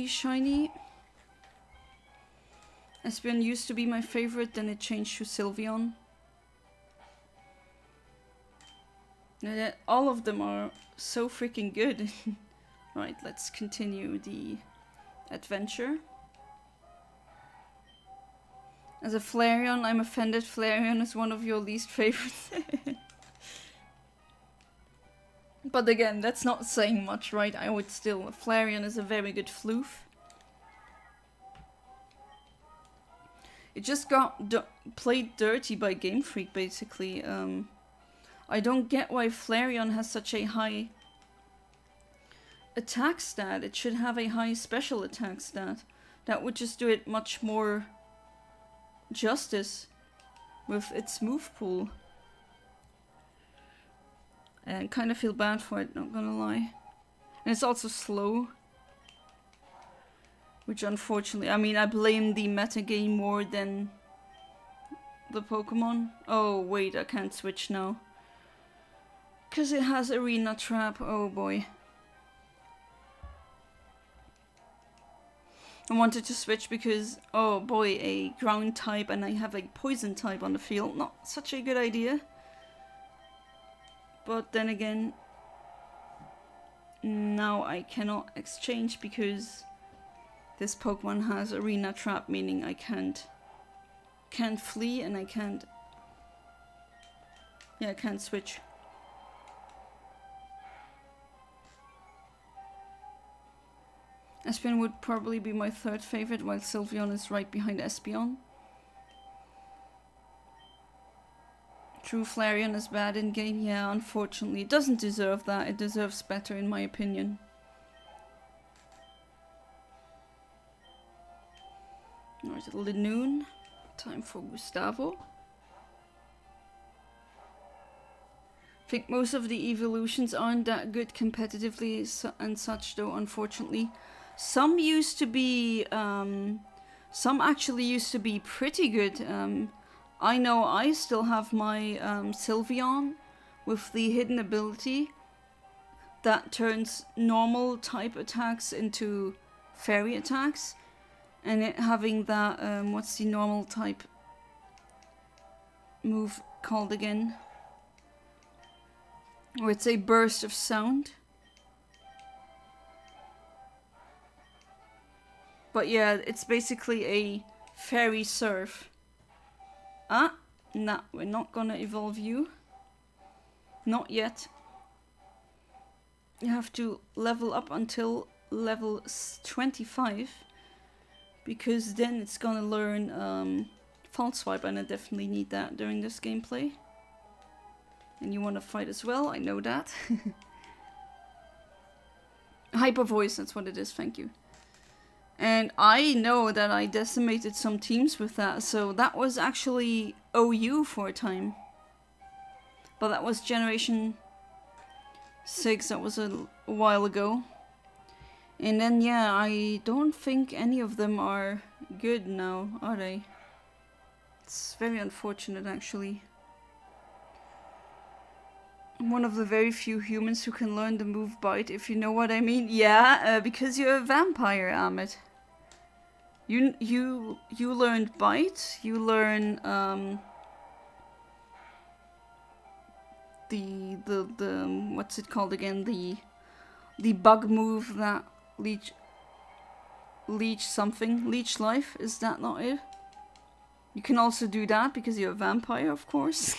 shiny. Espeon used to be my favorite, then it changed to Sylveon. All of them are so freaking good. Right, let's continue the adventure. As a Flareon, I'm offended. Flareon is one of your least favorites. But again, that's not saying much, right? I would still... Flareon is a very good floof. It just got played dirty by Game Freak, basically. I don't get why Flareon has such a high attack stat. It should have a high special attack stat. That would just do it much more justice with its move pool. And kind of feel bad for it, not gonna lie. And it's also slow. Which unfortunately, I mean, I blame the metagame more than the Pokemon. Oh wait, I can't switch now. Because it has Arena Trap, oh boy. I wanted to switch because, oh boy, a ground type and I have a poison type on the field. Not such a good idea. But then again, now I cannot exchange because this Pokemon has Arena Trap, meaning I can't flee and I can't switch. Espeon would probably be my third favorite, while Sylveon is right behind Espeon. True, Flareon is bad in game, yeah, unfortunately. It doesn't deserve that, it deserves better in my opinion. Alright, Linoon. Time for Gustavo. I think most of the evolutions aren't that good competitively and such though, unfortunately. Some used to be, some actually used to be pretty good. I know I still have my Sylveon with the hidden ability that turns normal type attacks into fairy attacks. And it having that, what's the normal type move called again? Where it's a burst of sound. But yeah, it's basically a fairy surf. Ah, nah, we're not gonna evolve you. Not yet. You have to level up until level 25. Because then it's gonna learn False Swipe, and I definitely need that during this gameplay. And you wanna fight as well, I know that. Hyper Voice, that's what it is, thank you. And I know that I decimated some teams with that, so that was actually OU for a time. But that was Generation 6, that was a while ago. And then yeah, I don't think any of them are good now, are they? It's very unfortunate actually. I'm one of the very few humans who can learn the move Bite, if you know what I mean. Yeah, because you're a vampire, Ahmed. You learned Bite, you learn the what's it called again, the bug move that leech something. Leech life, is that not it? You can also do that because you're a vampire, of course.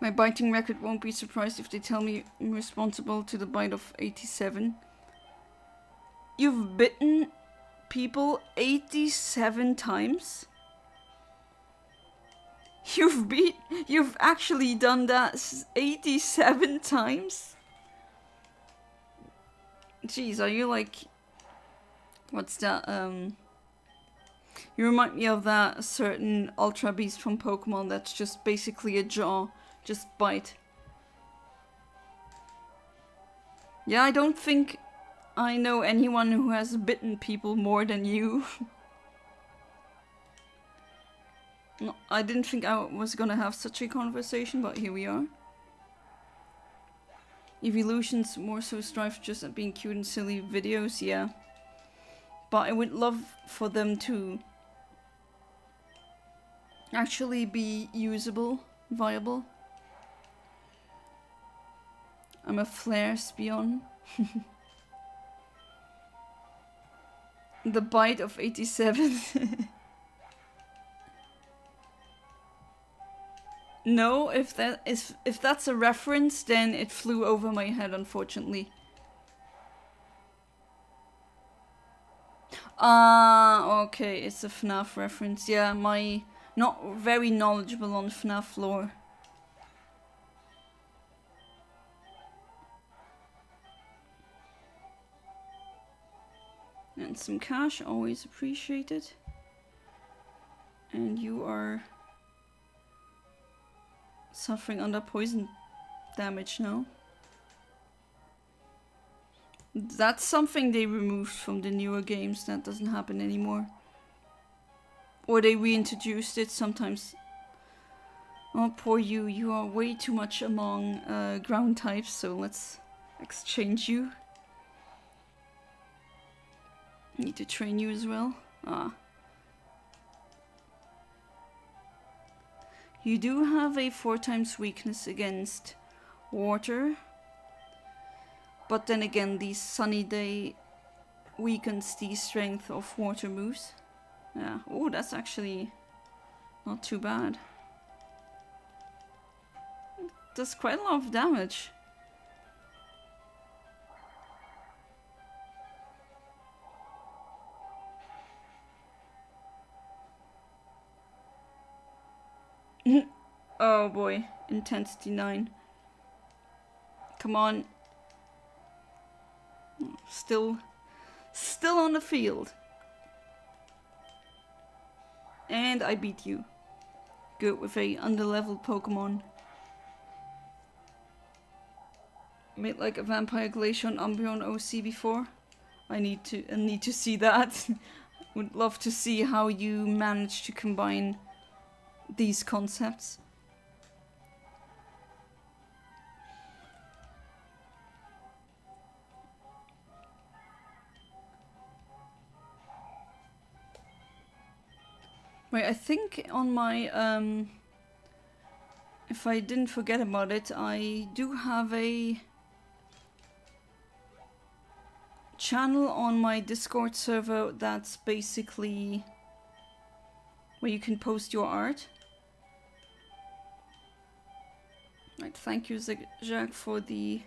My biting record won't be surprised if they tell me I'm responsible to the bite of 87. You've bitten people 87 times? You've actually done that 87 times? Jeez, are you like... What's that, You remind me of that certain Ultra Beast from Pokemon that's just basically a jaw. Just bite. Yeah, I don't think I know anyone who has bitten people more than you. No, I didn't think I was gonna have such a conversation, but here we are. Evolutions more so strive just at being cute and silly videos, yeah. But I would love for them to actually be usable, viable. I'm a flare spion. The bite of 87. No, if that's a reference, then it flew over my head, unfortunately. Okay, it's a FNAF reference. Yeah, not very knowledgeable on FNAF lore. And some cash, always appreciated. And you are suffering under poison damage now. That's something they removed from the newer games. That doesn't happen anymore. Or they reintroduced it sometimes. Oh, poor you. You are way too much among ground types, so let's exchange you. Need to train you as well. You do have a 4x weakness against water. But then again, the sunny day weakens the strength of water moves. Yeah. Oh, that's actually not too bad. It does quite a lot of damage. Oh boy, intensity 9. Come on. Still on the field. And I beat you. Good, with a underleveled Pokemon. Made like a Vampire Glaceon Umbreon OC before. I need to see that. Would love to see how you manage to combine these concepts. Wait, I think on my, if I didn't forget about it, I do have a channel on my Discord server that's basically where you can post your art. Right, thank you, Jacques, for the...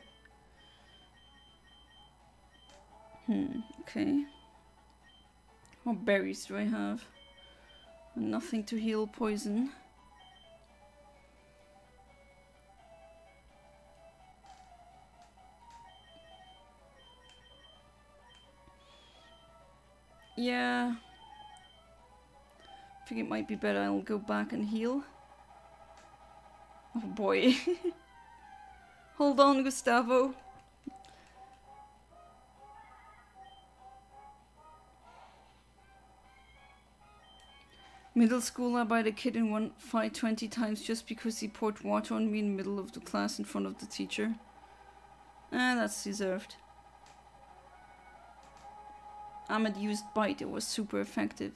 okay. What berries do I have? Nothing to heal poison. Yeah. I think it might be better I'll go back and heal. Oh boy. Hold on, Gustavo. Middle school, I bite a kid in one fight 20 times just because he poured water on me in the middle of the class in front of the teacher. That's deserved. Ahmed used bite, it was super effective.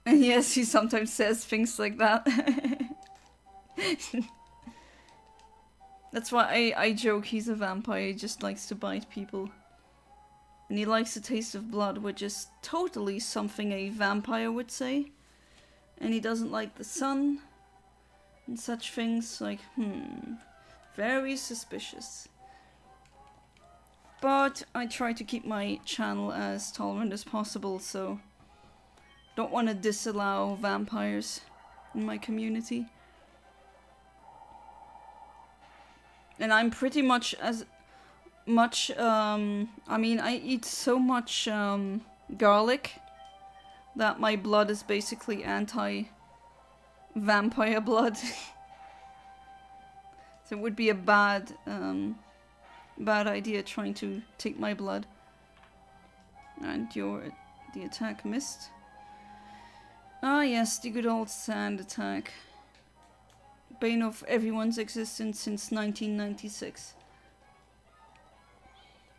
And yes, he sometimes says things like that. That's why I joke he's a vampire. He just likes to bite people. And he likes the taste of blood, which is totally something a vampire would say. And he doesn't like the sun and such things. Like, very suspicious. But I try to keep my channel as tolerant as possible, so don't want to disallow vampires in my community. And I'm pretty much as much, I mean, I eat so much garlic that my blood is basically anti-vampire blood. So it would be a bad idea trying to take my blood. And the attack missed. Ah yes, the good old sand attack. Bane of everyone's existence since 1996.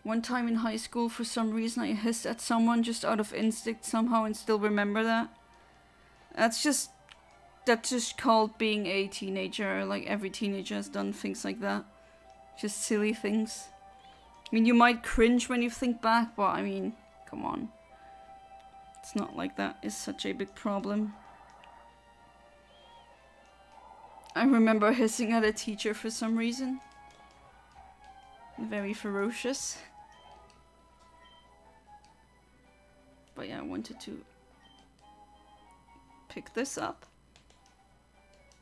One time in high school, for some reason, I hissed at someone just out of instinct somehow and still remember that. That's just called being a teenager. Like, every teenager has done things like that. Just silly things. I mean, you might cringe when you think back, but I mean, come on. It's not like that is such a big problem. I remember hissing at a teacher for some reason. Very ferocious. But yeah, I wanted to pick this up.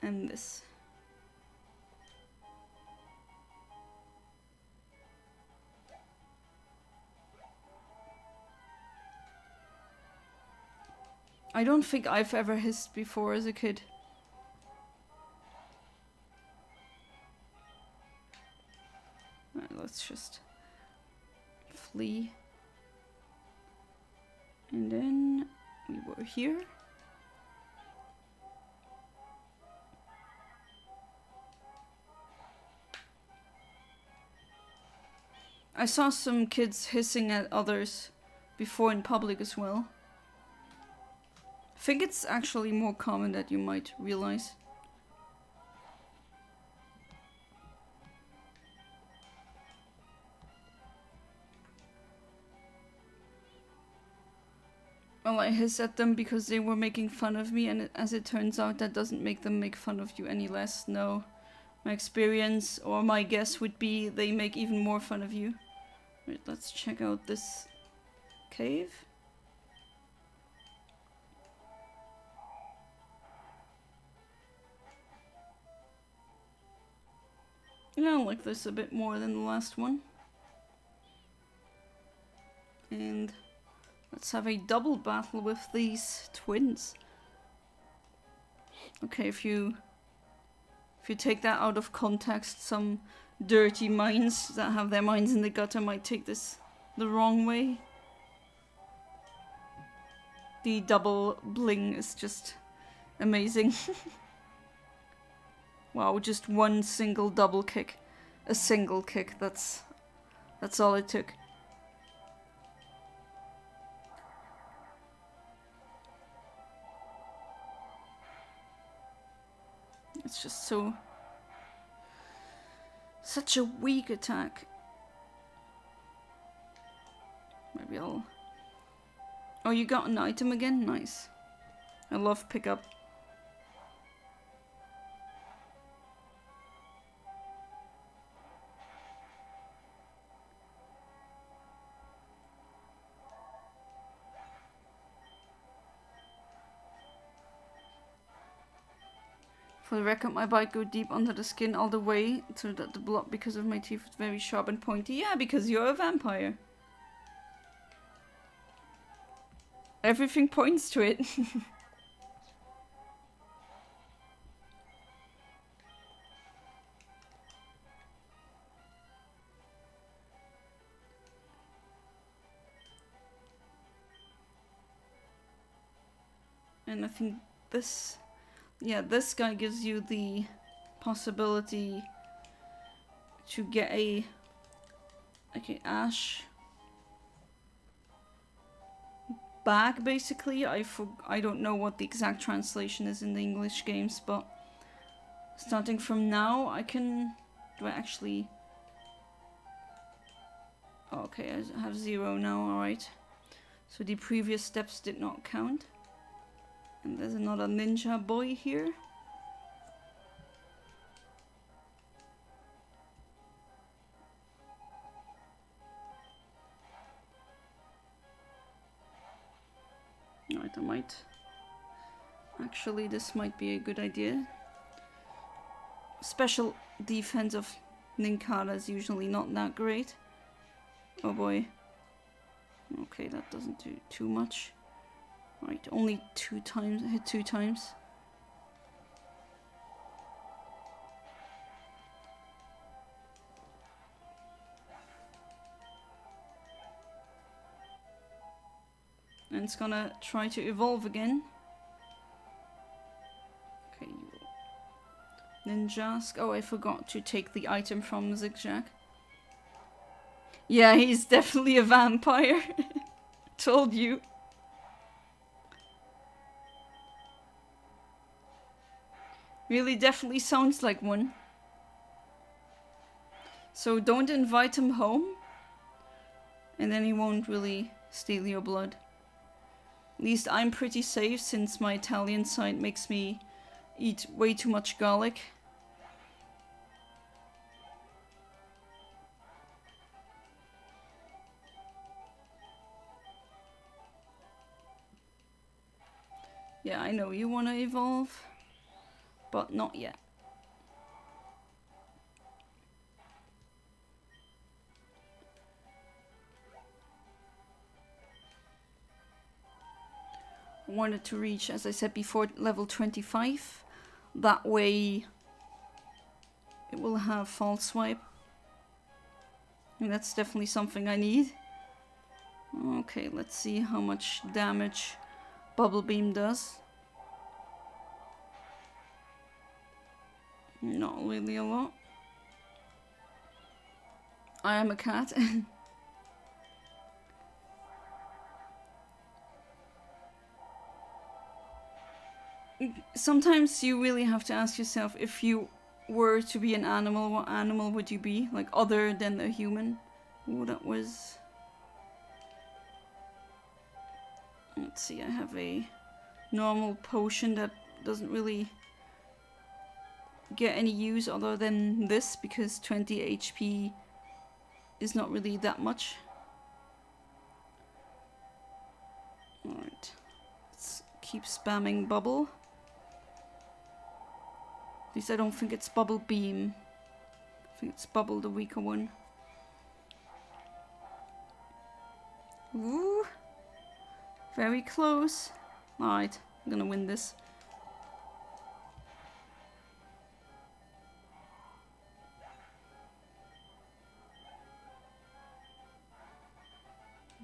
And this. I don't think I've ever hissed before as a kid. Alright, let's just flee. And then we were here. I saw some kids hissing at others before in public as well. I think it's actually more common than you might realize. Well, I hiss at them because they were making fun of me, and as it turns out, that doesn't make them make fun of you any less. No. My experience, or my guess, would be they make even more fun of you. Right, let's check out this cave. Yeah, I like this a bit more than the last one. And let's have a double battle with these twins. Okay, if you take that out of context, some dirty minds that have their minds in the gutter might take this the wrong way. The double bling is just amazing. Wow, just one single double kick. A single kick, that's all it took. It's just such a weak attack. Maybe I'll... Oh, you got an item again? Nice. I love pickup. For the record, my bite go deep under the skin all the way so that the blood, because of my teeth, is very sharp and pointy. Yeah, because you're a vampire. Everything points to it. And I think this... Yeah, this guy gives you the possibility to get a... Okay, ash... bag, basically. I don't know what the exact translation is in the English games, but... Starting from now, I can Do I actually... Oh, okay, I have 0 now, alright. So the previous steps did not count. And there's another ninja boy here. Alright, I might... Actually, this might be a good idea. Special defense of Ninkata is usually not that great. Oh boy. Okay, that doesn't do too much. Right, only 2 times, hit 2 times. And it's gonna try to evolve again. Okay, Ninjask. Oh, I forgot to take the item from Zigzag. Yeah, he's definitely a vampire. Told you. Really definitely sounds like one. So don't invite him home. And then he won't really steal your blood. At least I'm pretty safe since my Italian side makes me eat way too much garlic. Yeah, I know you want to evolve, but not yet. I wanted to reach, as I said before, level 25. That way it will have false swipe. And that's definitely something I need. Okay, let's see how much damage Bubble Beam does. Not really a lot. I am a cat. Sometimes you really have to ask yourself, if you were to be an animal, what animal would you be? Like, other than a human? Oh, that was... Let's see, I have a normal potion that doesn't really get any use other than this, because 20 HP is not really that much. Alright, let's keep spamming bubble. At least I don't think it's Bubble Beam. I think it's Bubble, the weaker one. Ooh, very close. Alright, I'm gonna win this.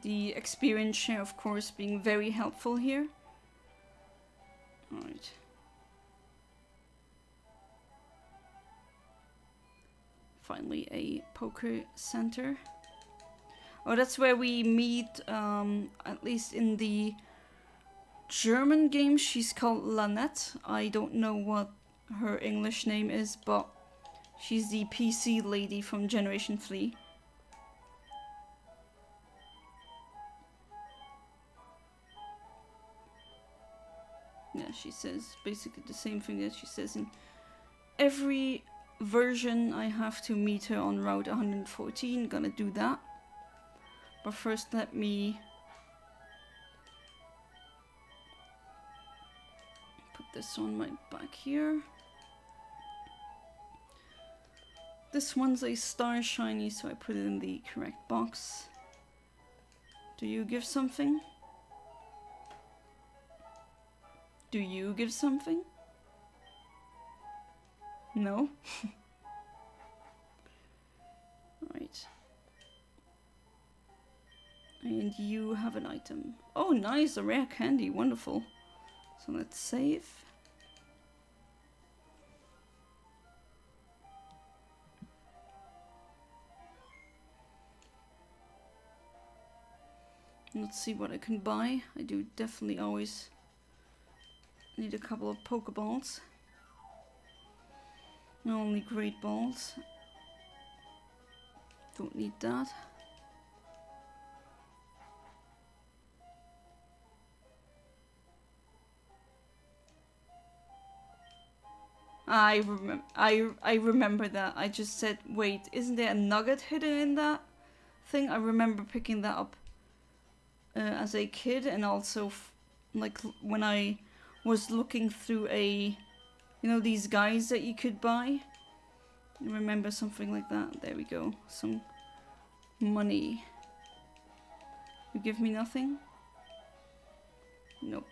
The experience share, of course, being very helpful here. Alright. Finally, a poker center. Oh, that's where we meet, at least in the German game, she's called Lanette. I don't know what her English name is, but she's the PC lady from Generation 3. Yeah, she says basically the same thing that she says in every version. I have to meet her on Route 114. Gonna do that. But first let me put this on my back here. This one's a star shiny, so I put it in the correct box. Do you give something? Do you give something? No? Right. And you have an item. Oh, nice, a rare candy, wonderful. So let's save. Let's see what I can buy. I do definitely always need a couple of Pokeballs. Not only great balls. Don't need that. I remember that. I just said, wait, isn't there a nugget hidden in that thing? I remember picking that up as a kid, and also like when I was looking through you know, these guides that you could buy. I remember something like that. There we go. Some money. You give me nothing? Nope.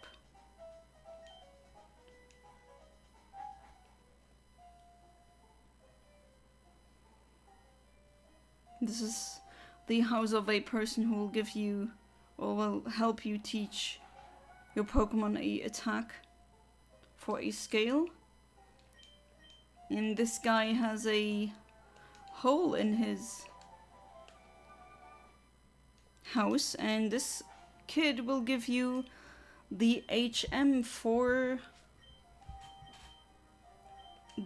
This is the house of a person who will give you, or will help you teach your Pokemon a attack for a scale. And this guy has a hole in his house, and this kid will give you the HM for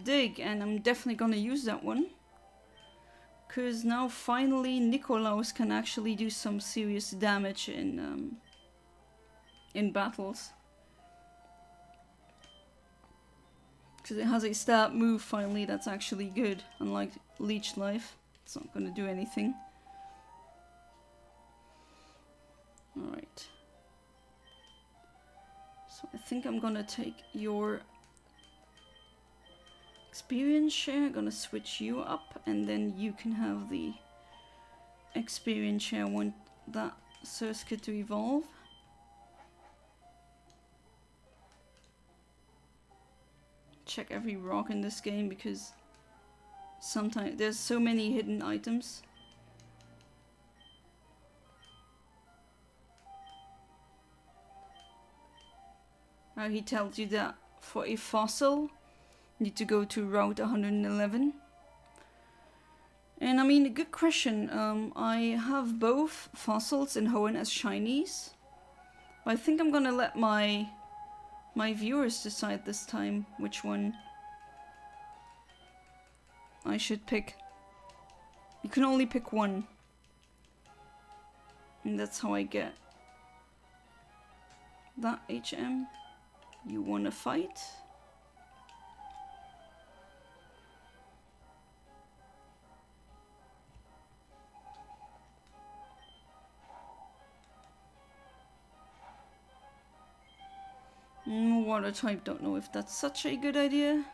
dig, and I'm definitely gonna use that one. Because now finally Nikolaus can actually do some serious damage in battles. Because it has a stab move finally that's actually good, unlike Leech Life. It's not going to do anything. Alright. So I think I'm going to take your experience share, gonna switch you up, and then you can have the experience share. I want that Surskit to evolve. Check every rock in this game because sometimes there's so many hidden items. Now he tells you that for a fossil need to go to Route 111. And I mean, good question. I have both fossils and Hoenn as shinies. But I think I'm gonna let my viewers decide this time which one I should pick. You can only pick one. And that's how I get that HM. You wanna fight? Water type, don't know if that's such a good idea.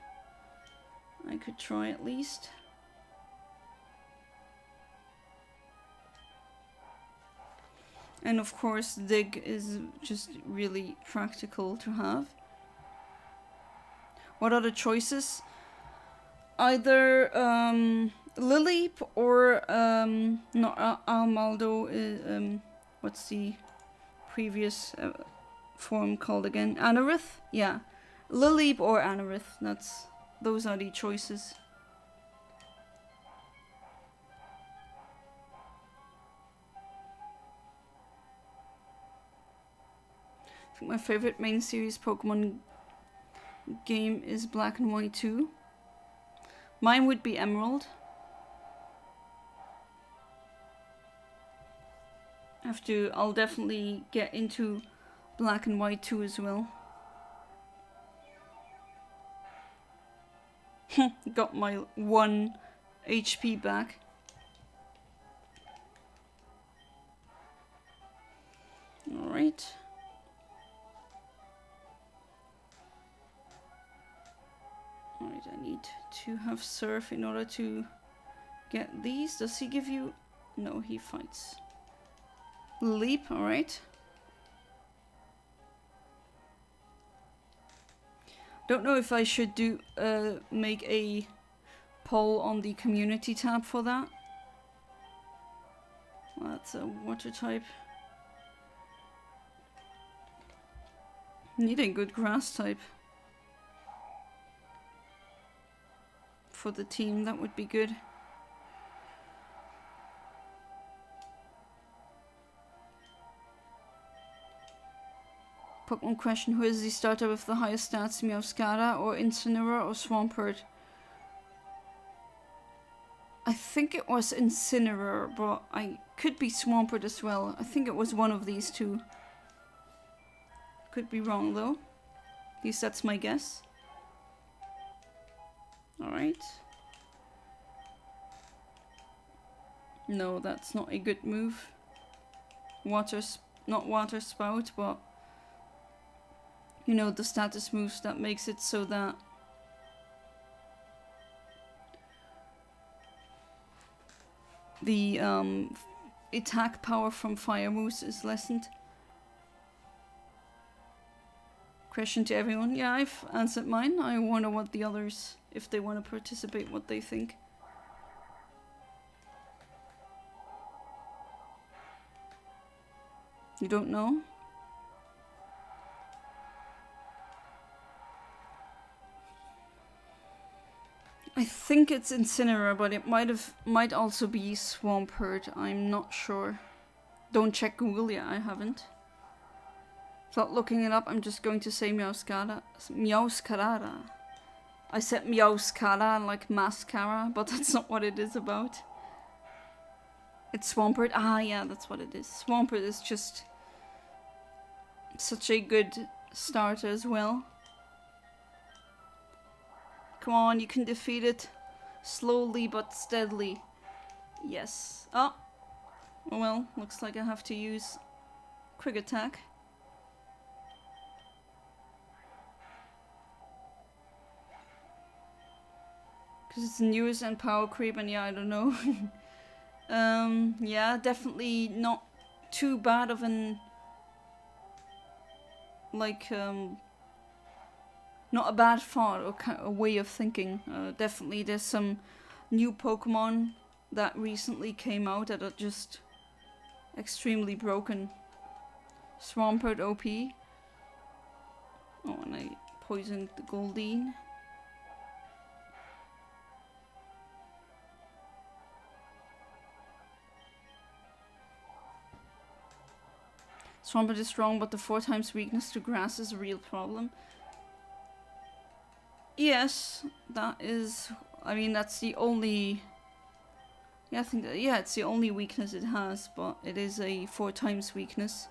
I could try at least. And of course, dig is just really practical to have. What are the choices? Either Lileep or Armaldo. What's the previous form called again? Anorith? Yeah. Lileep or Anorith. Those are the choices. I think my favorite main series Pokemon game is Black and White 2. Mine would be Emerald. I'll definitely get into Black and White 2 as well. Got my 1 HP back. Alright. Alright, I need to have Surf in order to get these. Does he give you... No, he fights. Leap, alright. Don't know if I should make a poll on the community tab for that. That's a water type. Need a good grass type for the team, that would be good. Pokemon question: who is the starter with the highest stats, Meowscarada or Incineroar or Swampert? I think it was Incineroar, but I could be Swampert as well. I think it was one of these two. Could be wrong though. At least that's my guess. Alright. No, that's not a good move. Not Water Spout, but you know, the status moves that makes it so that the attack power from fire moves is lessened. Question to everyone. Yeah, I've answered mine. I wonder what the others, if they want to participate, what they think. You don't know? I think it's Incineroar, but it might also be Swampert. I'm not sure. Don't check Google. Yeah, I haven't. Without looking it up, I'm just going to say Meowscarada. I said Meowscarada like mascara, but that's not what it is about. It's Swampert. Ah, yeah, that's what it is. Swampert is just such a good starter as well. Come on, you can defeat it slowly but steadily. Yes. Oh. Well, looks like I have to use quick attack. Because it's newest and power creep, and yeah, I don't know. Yeah, definitely not too bad of an... like, not a bad thought or a way of thinking. Definitely there's some new Pokemon that recently came out that are just extremely broken. Swampert OP. Oh, and I poisoned the Goldeen. Swampert is strong, but the 4 times weakness to grass is a real problem. Yes, that is... I mean, that's the only... Yeah, I think that, yeah, it's the only weakness it has, but it is a 4 times weakness.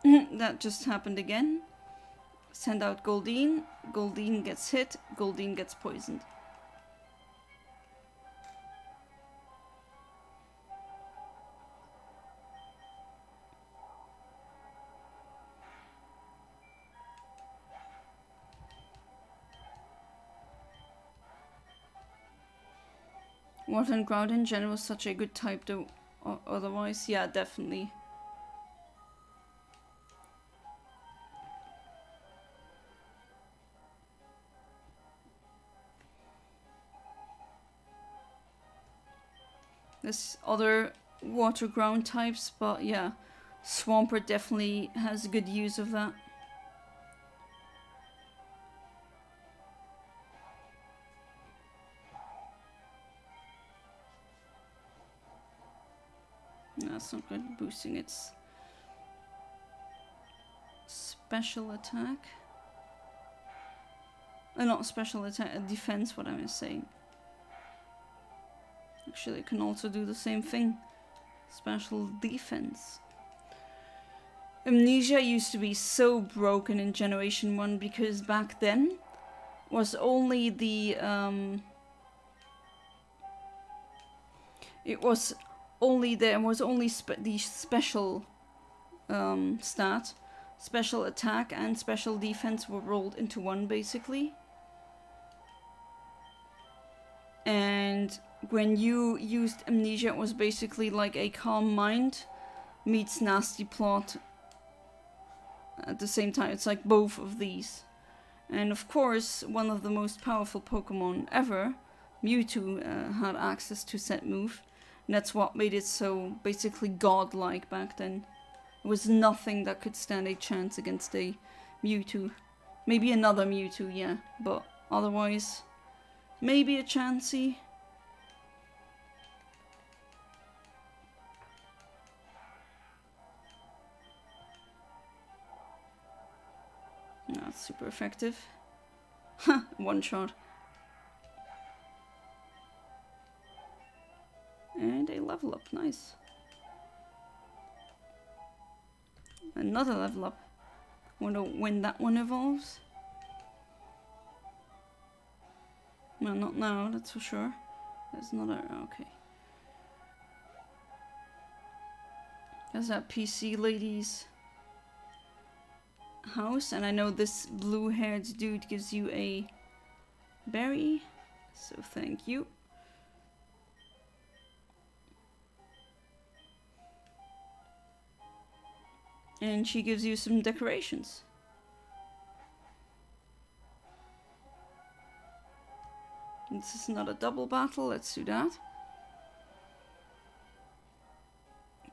That just happened again. Send out Goldeen. Goldeen gets hit. Goldeen gets poisoned. Water and ground in general is such a good type though, otherwise, yeah, definitely. There's other water ground types, but yeah, Swampert definitely has good use of that. That's not good. Boosting its special attack. Not special attack, defense, what am I saying? Actually, it can also do the same thing. Special defense. Amnesia used to be so broken in Generation 1 because back then was only the it was only there was only the special stat, special attack and special defense were rolled into one basically. And when you used Amnesia, it was basically like a Calm Mind meets Nasty Plot at the same time. It's like both of these. And of course, one of the most powerful Pokemon ever, Mewtwo, had access to said move. And that's what made it so basically godlike back then. There was nothing that could stand a chance against a Mewtwo. Maybe another Mewtwo, yeah, but otherwise, maybe a Chansey. That's super effective. One shot. level up. Nice. Another level up. Wonder when that one evolves. Well, not now, that's for sure. There's another... okay. There's that PC lady's house, and I know this blue-haired dude gives you a berry, so thank you. And she gives you some decorations. This is not a double battle, let's do that.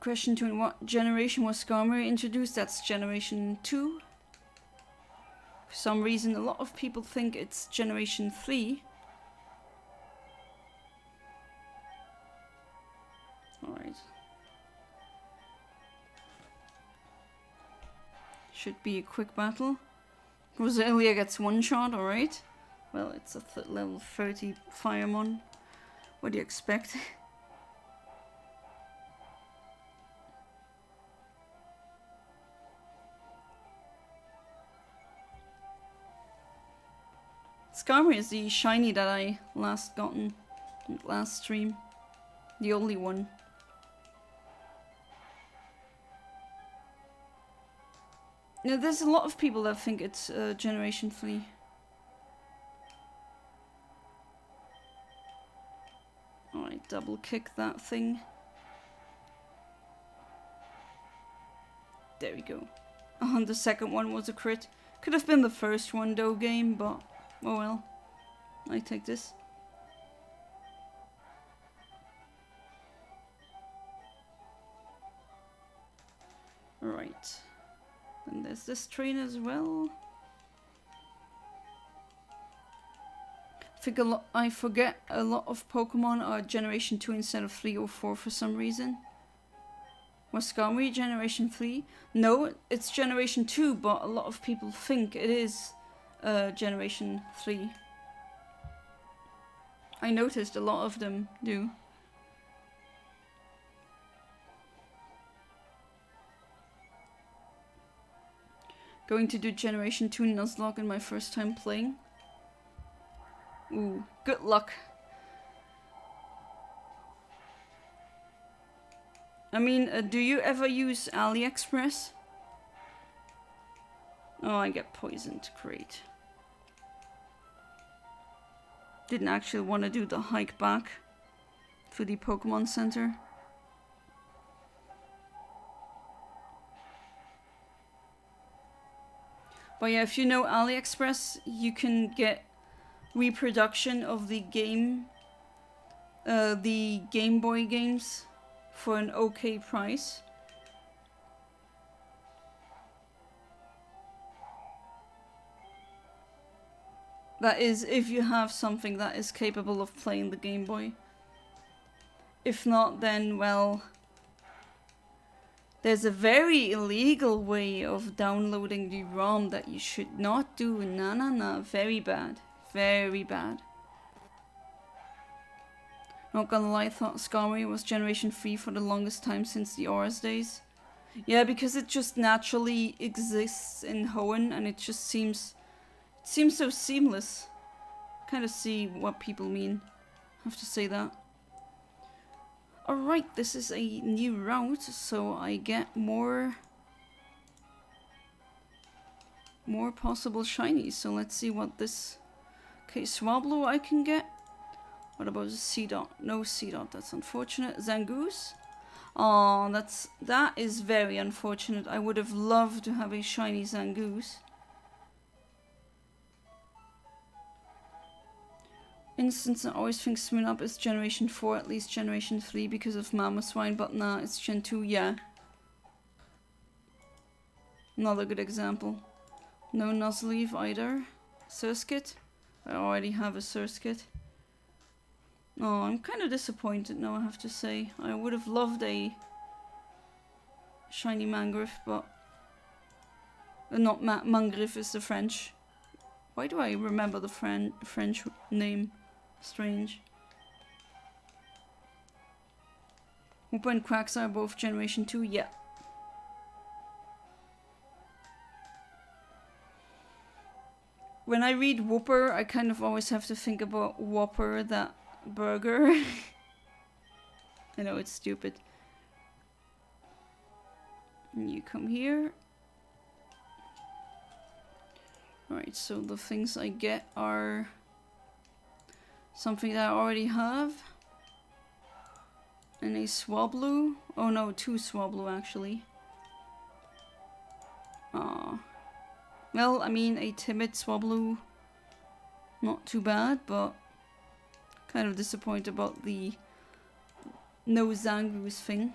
Question 2, in what generation was Skarmory introduced? That's generation 2. For some reason, a lot of people think it's generation 3. Alright. Should be a quick battle. Roselia gets one shot, alright. Well, it's a level 30 Firemon. What do you expect? Skarmory is the shiny that I last gotten last stream. The only one. Now, there's a lot of people that think it's Generation 3. Alright, double kick that thing. There we go. And the second one was a crit. Could have been the first one though, game, but oh well. I take this. Right. And there's this train as well. I forget a lot of Pokemon are Generation 2 instead of 3 or 4 for some reason. Was Skarmory Generation 3? No, it's Generation 2, but a lot of people think it is Generation 3. I noticed a lot of them do. Going to do Generation 2 Nuzlocke in my first time playing. Ooh, good luck. I mean, do you ever use AliExpress? Oh, I get poisoned. Great. Didn't actually want to do the hike back to the Pokemon Center. But yeah, if you know AliExpress, you can get reproduction of the Game Boy games for an okay price. That is, if you have something that is capable of playing the Game Boy. If not, then, well, there's a very illegal way of downloading the ROM that you should not do. Nah, very bad. Very bad. Not gonna lie, I thought Skarmory was Generation 3 for the longest time since the Aura's days. Yeah, because it just naturally exists in Hoenn and it just seems so seamless. Kind of see what people mean. Have to say that. Alright, this is a new route, so I get more possible shinies. So let's see what this... Okay, Swablu I can get. What about a Seedot? No Seedot, that's unfortunate. Zangoose? Oh, that is very unfortunate. I would have loved to have a shiny Zangoose. Instance, I always think Smirnoff is Generation 4, at least Generation 3 because of Mamoswine, but nah, it's Gen 2, yeah. Another good example. No Nuzleaf either. Surskit? I already have a Surskit. Oh, I'm kind of disappointed now, I have to say. I would have loved a shiny Mangrove, but... not Mangrove is the French. Why do I remember the French name? Strange. Whooper and Quaxar are both Generation 2, yeah. When I read Whooper, I kind of always have to think about Whopper, that burger. I know, it's stupid. And you come here. Alright, so the things I get are something that I already have. And a Swablu. Oh no, 2 Swablu actually. Aww. Well, I mean, a timid Swablu. Not too bad, but kind of disappointed about the no Zangoose thing.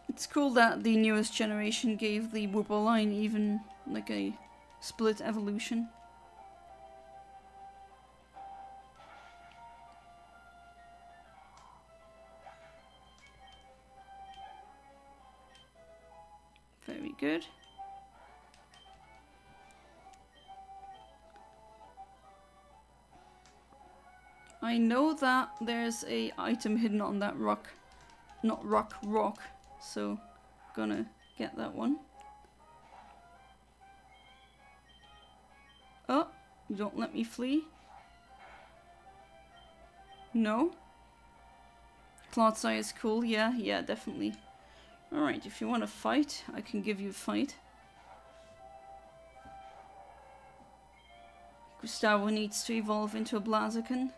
It's cool that the newest generation gave the Whooper line even like a split evolution. Very good. I know that there's a item hidden on that rock. Not rock, rock. So, gonna get that one. Oh, you don't let me flee? No? Clodseye is cool, yeah, definitely. Alright, if you want to fight, I can give you a fight. Gustavo needs to evolve into a Blaziken.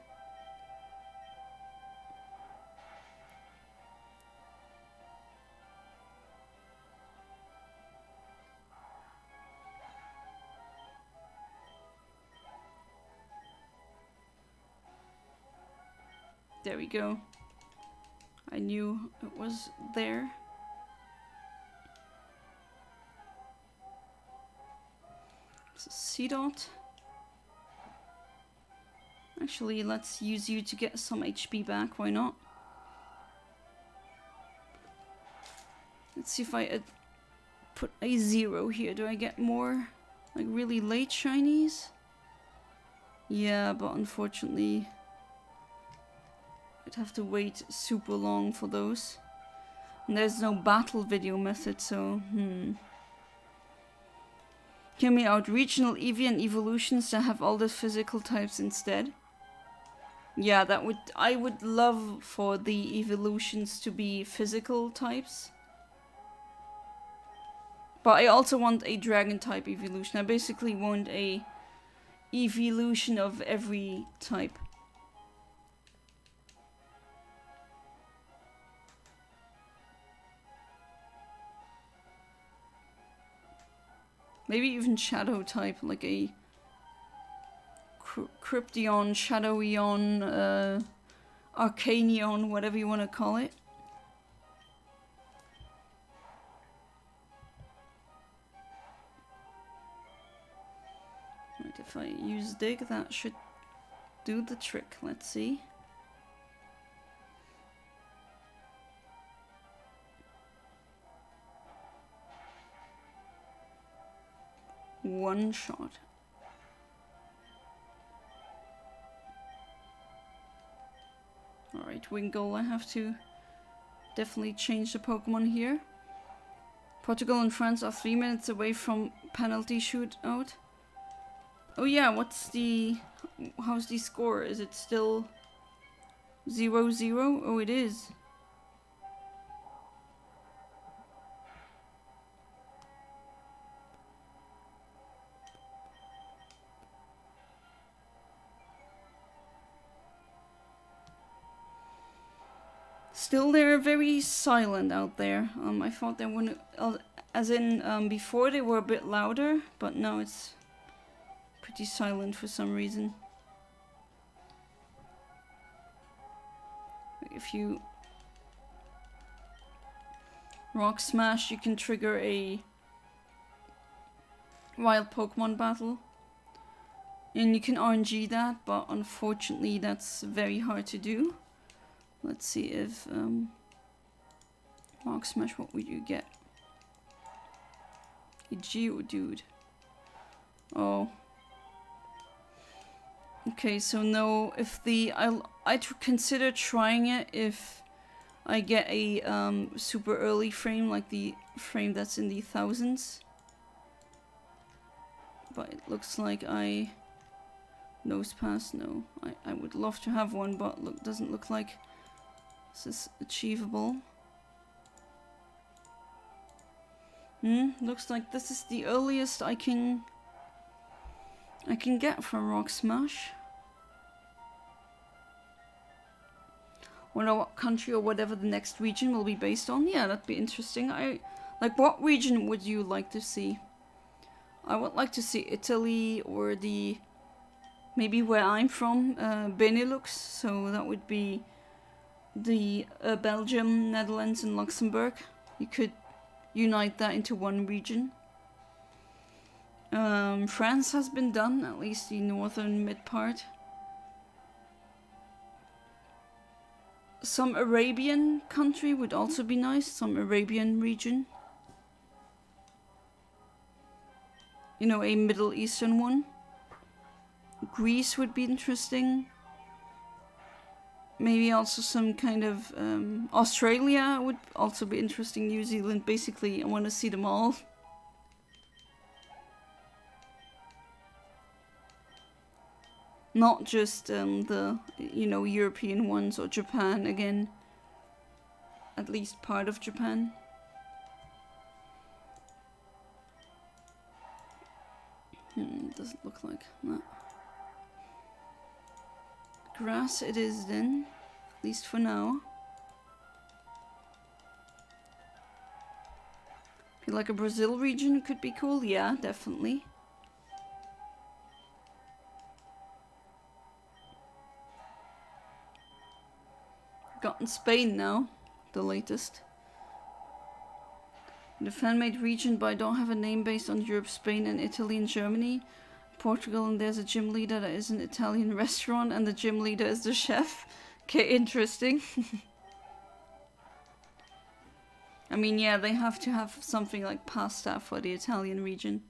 There we go. I knew it was there. It's a C-Dot. Actually, let's use you to get some HP back, why not? Let's see if I put a 0 here. Do I get more, like, really late shinies? Yeah, but unfortunately I'd have to wait super long for those. And there's no battle video method, so Hear me out. Regional Eevee and evolutions that have all the physical types instead. Yeah, I would love for the evolutions to be physical types. But I also want a dragon type evolution. I basically want a evolution of every type. Maybe even shadow type, like a Crypteon, Shadoweon, Arcaneon, whatever you want to call it. Right, if I use Dig, that should do the trick. Let's see. One shot. Alright, Wingull, I have to definitely change the Pokemon here. Portugal and France are 3 minutes away from penalty shootout. Oh yeah, how's the score? Is it still 0-0? Oh, it is. Still, they're very silent out there. I thought they wouldn't, as in before they were a bit louder, but now it's pretty silent for some reason. If you Rock Smash, you can trigger a wild Pokemon battle. And you can RNG that, but unfortunately that's very hard to do. Let's see if Rock Smash, what would you get? A Geodude. Oh. Okay, so no, if the... I'd consider trying it if I get a super early frame, like the frame that's in the thousands. But it looks like I... Nose pass, no. I would love to have one, but doesn't look like this is achievable. Looks like this is the earliest I can get from Rock Smash. Wonder what country or whatever the next region will be based on. Yeah, that'd be interesting. Like, what region would you like to see? I would like to see Italy or the... Maybe where I'm from, Benelux. So that would be the Belgium, Netherlands and Luxembourg. You could unite that into one region. France has been done, at least the northern mid part. Some Arabian country would also be nice, some Arabian region. You know, a Middle Eastern one. Greece would be interesting. Maybe also some kind of Australia would also be interesting. New Zealand, basically, I want to see them all. Not just the, you know, European ones or Japan again. At least part of Japan. Doesn't look like that. Grass it is then, at least for now. Feel like a Brazil region could be cool, yeah, definitely. Gotten Spain now, the latest. The fan-made region, but I don't have a name based on Europe, Spain and Italy and Germany. Portugal, and there's a gym leader that is an Italian restaurant and the gym leader is the chef. Okay, interesting. I mean, yeah, they have to have something like pasta for the Italian region.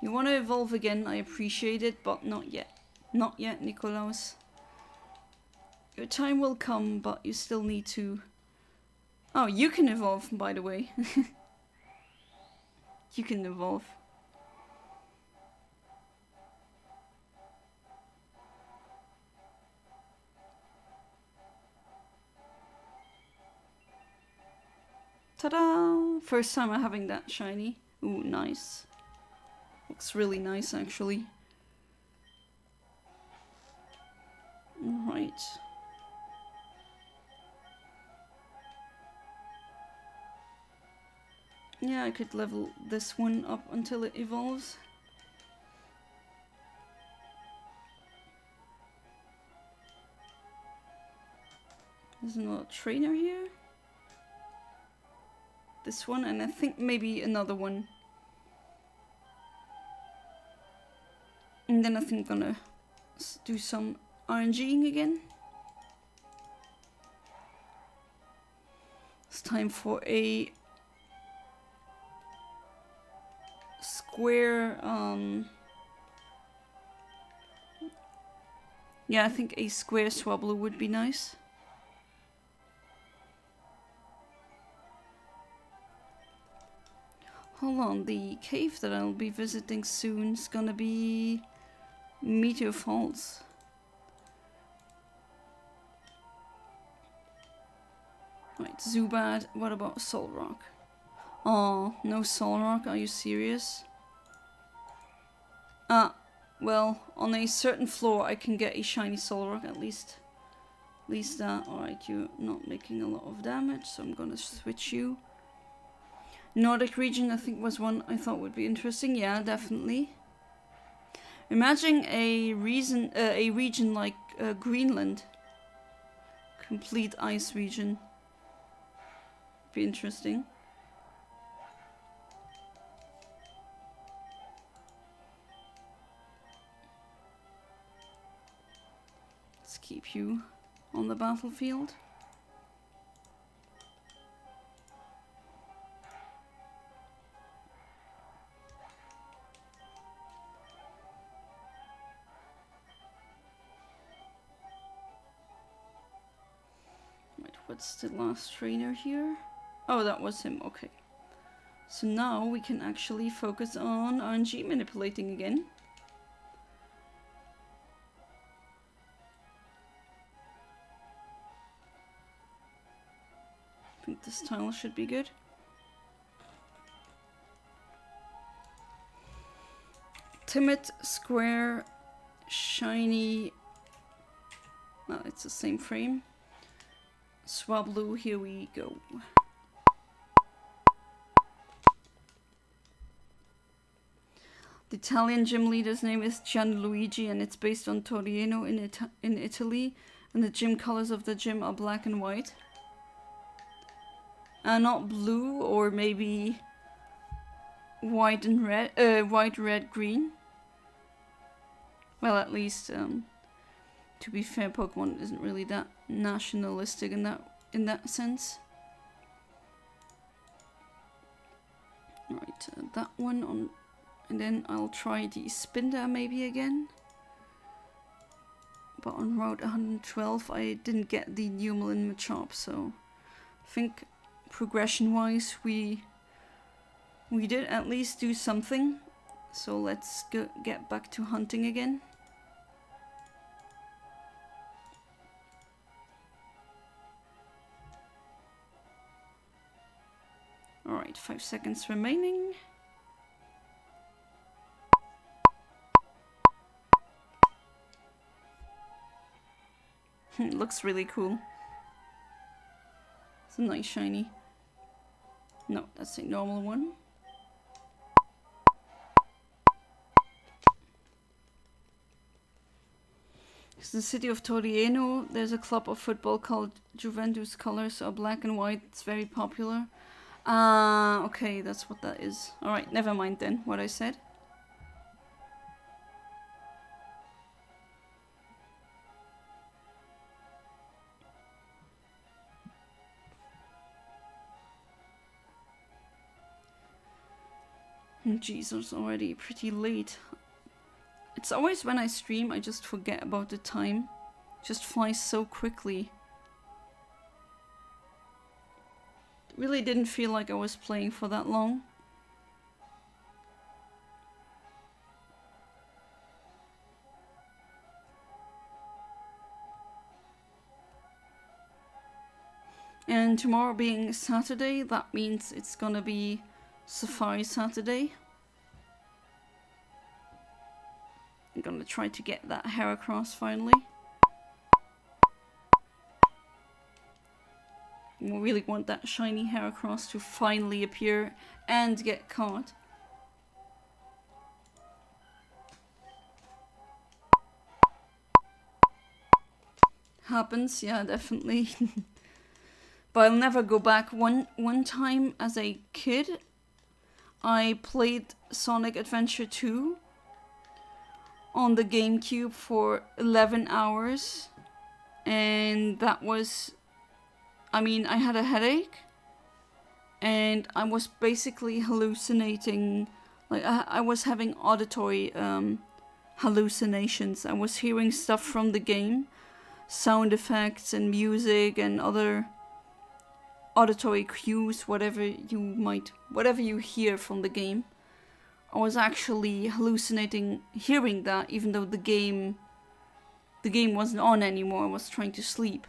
You want to evolve again, I appreciate it, but not yet. Not yet, Nikolaus. Your time will come, but you still need to... Oh, you can evolve, by the way. You can evolve. Ta-da! First time I'm having that shiny. Ooh, nice. Looks really nice, actually. Right. Yeah, I could level this one up until it evolves. There's another trainer here. This one, and I think maybe another one. And then I think I'm gonna do some RNGing again. It's time for a square, yeah, I think a square Swablu would be nice. Hold on, the cave that I'll be visiting soon is gonna be Meteor Falls. Right, Zubat, what about Solrock? Oh, no Solrock, are you serious? Ah, well, on a certain floor I can get a shiny Solrock at least. At least that. Alright, you're not making a lot of damage, so I'm gonna switch you. Nordic region I think was one I thought would be interesting. Yeah, definitely. Imagine a region like Greenland. Complete ice region. Be interesting. Let's keep you on the battlefield. what's the last trainer here? Oh, that was him, okay. So now we can actually focus on RNG manipulating again. I think this tile should be good. Timid, square, shiny. No, it's the same frame. Swablu, here we go. The Italian gym leader's name is Gianluigi and it's based on Torino in Italy. And the gym colors of the gym are black and white. Not blue or maybe white and red, white, red, green. Well, at least, to be fair, Pokemon isn't really that nationalistic in that sense. Right, that one on, and then I'll try the Spinder maybe again. But on Route 112, I didn't get the Numelin Machop, so I think progression-wise, we did at least do something. So let's get back to hunting again. Alright, 5 seconds remaining. It looks really cool. It's a nice shiny. No, that's a normal one. It's the city of Torino. There's a club of football called Juventus. Colors are black and white. It's very popular. Okay, that's what that is. Alright, never mind then what I said. Jeez, it's already pretty late. It's always when I stream, I just forget about the time. It just flies so quickly. It really didn't feel like I was playing for that long. And tomorrow being Saturday, that means it's gonna be Safari Saturday. I'm gonna try to get that Heracross finally. We really want that shiny Heracross to finally appear and get caught. Happens, yeah, definitely. But I'll never go back. One time as a kid, I played Sonic Adventure 2 on the GameCube for 11 hours. And that was... I mean, I had a headache. And I was basically hallucinating. Like, I was having auditory hallucinations. I was hearing stuff from the game. Sound effects and music and other auditory cues, whatever you hear from the game. I was actually hallucinating hearing that, even though the game wasn't on anymore. I was trying to sleep.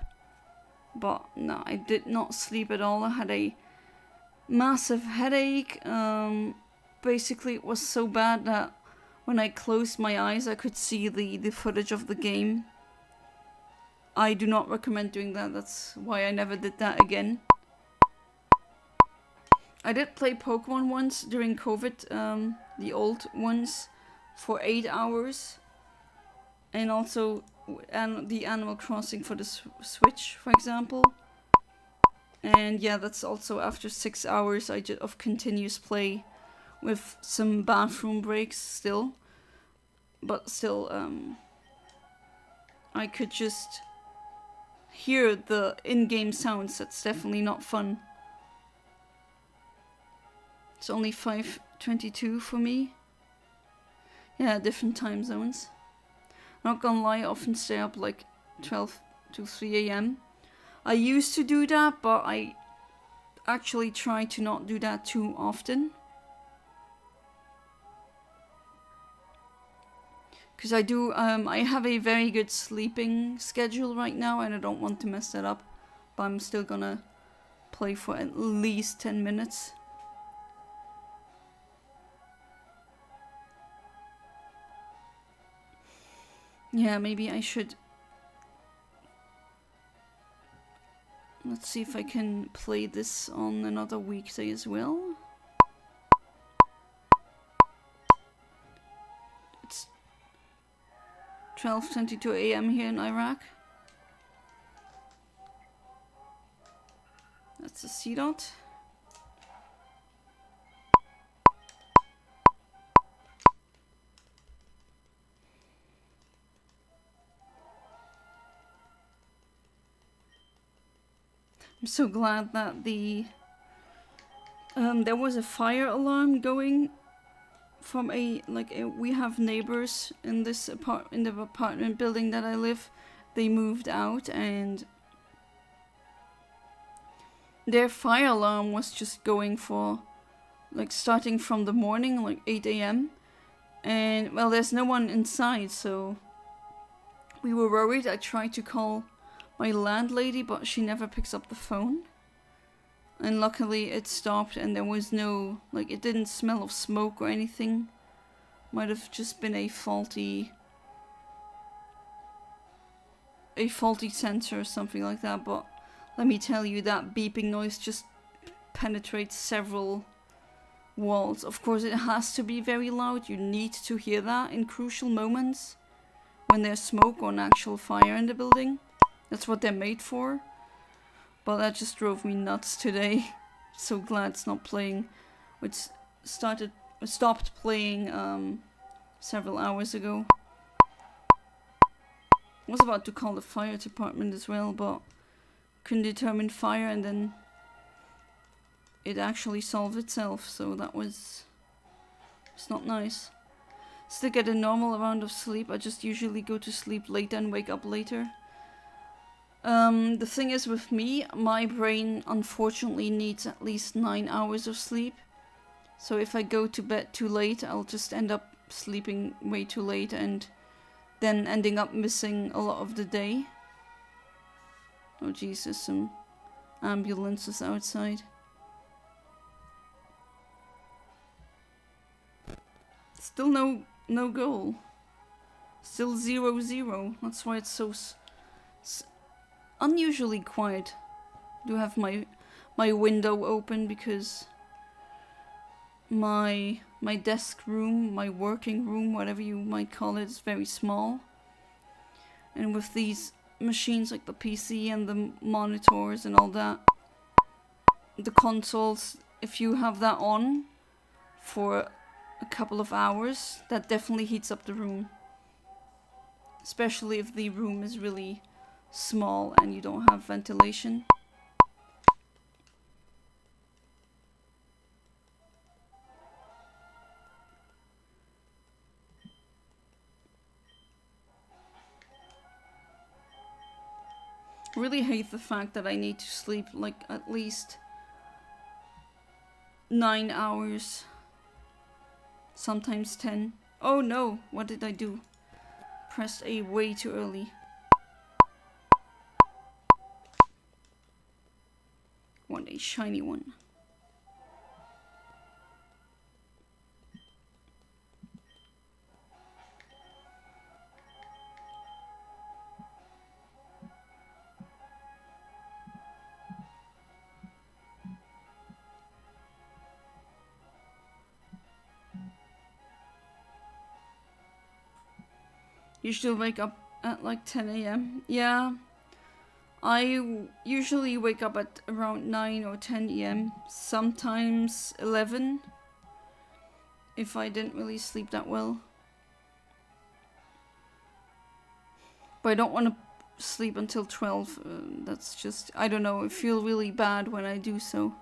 But no, I did not sleep at all. I had a massive headache. Basically it was so bad that when I closed my eyes I could see the footage of the game. I do not recommend doing that. That's why I never did that again. I did play Pokemon once during COVID, the old ones, for 8 hours. And also the Animal Crossing for the Switch, for example. And yeah, that's also after 6 hours of continuous play with some bathroom breaks still. But still, I could just hear the in-game sounds. That's definitely not fun. It's only 5:22 for me. Yeah, different time zones. Not gonna lie, I often stay up like 12 to 3 a.m. I used to do that, but I actually try to not do that too often. Because I have a very good sleeping schedule right now and I don't want to mess that up. But I'm still gonna play for at least 10 minutes. Yeah, maybe I should. Let's see if I can play this on another weekday as well. It's 12:22 a.m. here in Iraq. That's a C dot. I'm so glad that there was a fire alarm going from we have neighbors in this in the apartment building that I live. They moved out and their fire alarm was just going for like starting from the morning, like 8 a.m. and well, there's no one inside, so we were worried. I tried to call my landlady, but she never picks up the phone. And luckily it stopped and there was no, like, it didn't smell of smoke or anything. Might have just been a faulty sensor or something like that, but let me tell you, that beeping noise just penetrates several walls. Of course it has to be very loud, you need to hear that in crucial moments when there's smoke or an actual fire in the building. That's what they're made for. But that just drove me nuts today. So glad it's not playing. Which stopped playing several hours ago. I was about to call the fire department as well, but couldn't determine fire, and then it actually solved itself, so that was... it's not nice. Still get a normal amount of sleep. I just usually go to sleep later and wake up later. The thing is with me, my brain unfortunately needs at least 9 hours of sleep. So if I go to bed too late, I'll just end up sleeping way too late and then ending up missing a lot of the day. Oh Jesus, some ambulances outside. Still no goal. Still 0-0. That's why it's so unusually quiet. I do have my window open because my desk room, my working room, whatever you might call it, is very small. And with these machines like the PC and the monitors and all that, the consoles, if you have that on for a couple of hours, that definitely heats up the room. Especially if the room is really small and you don't have ventilation. Really hate the fact that I need to sleep like at least 9 hours, sometimes 10. Oh no, what did I do? Pressed A way too early. Want a shiny one. Usually wake up at like 10 a.m. Yeah. I usually wake up at around 9 or 10 a.m. Sometimes 11. If I didn't really sleep that well. But I don't want to sleep until 12. That's just, I don't know, I feel really bad when I do so.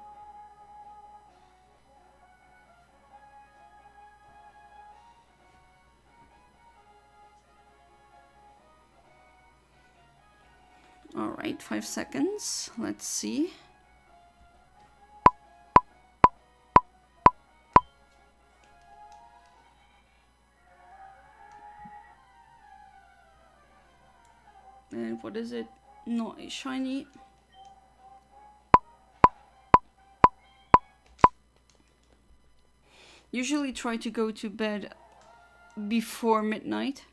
Alright. Alright, 5 seconds. Let's see. And what is it? Not a shiny. Usually try to go to bed before midnight.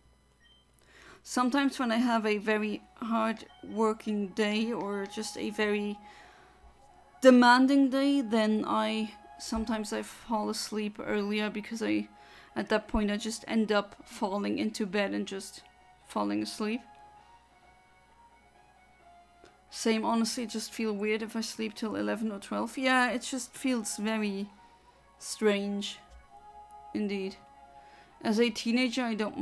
Sometimes when I have a very hard working day or just a very demanding day, then sometimes I fall asleep earlier because at that point I just end up falling into bed and just falling asleep. Same, honestly, it just feels weird if I sleep till 11 or 12. Yeah, it just feels very strange. Indeed. As a teenager, I didn't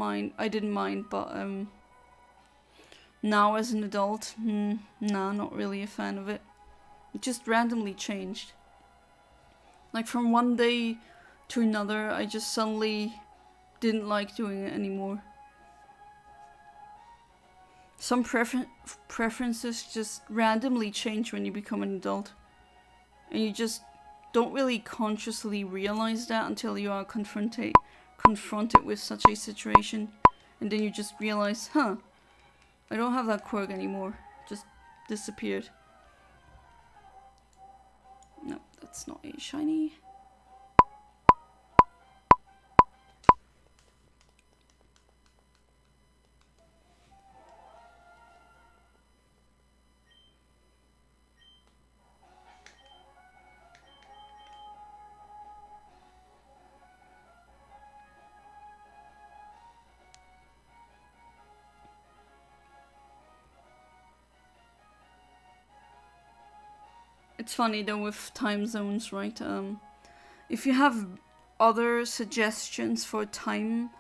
mind, but now as an adult, nah, not really a fan of it. It just randomly changed. Like from one day to another, I just suddenly didn't like doing it anymore. Some preferences just randomly change when you become an adult. And you just don't really consciously realize that until you are confronted with such a situation. And then you just realize, huh, I don't have that quirk anymore. Just disappeared. No, that's not a shiny. It's funny though with time zones, right? If you have other suggestions for time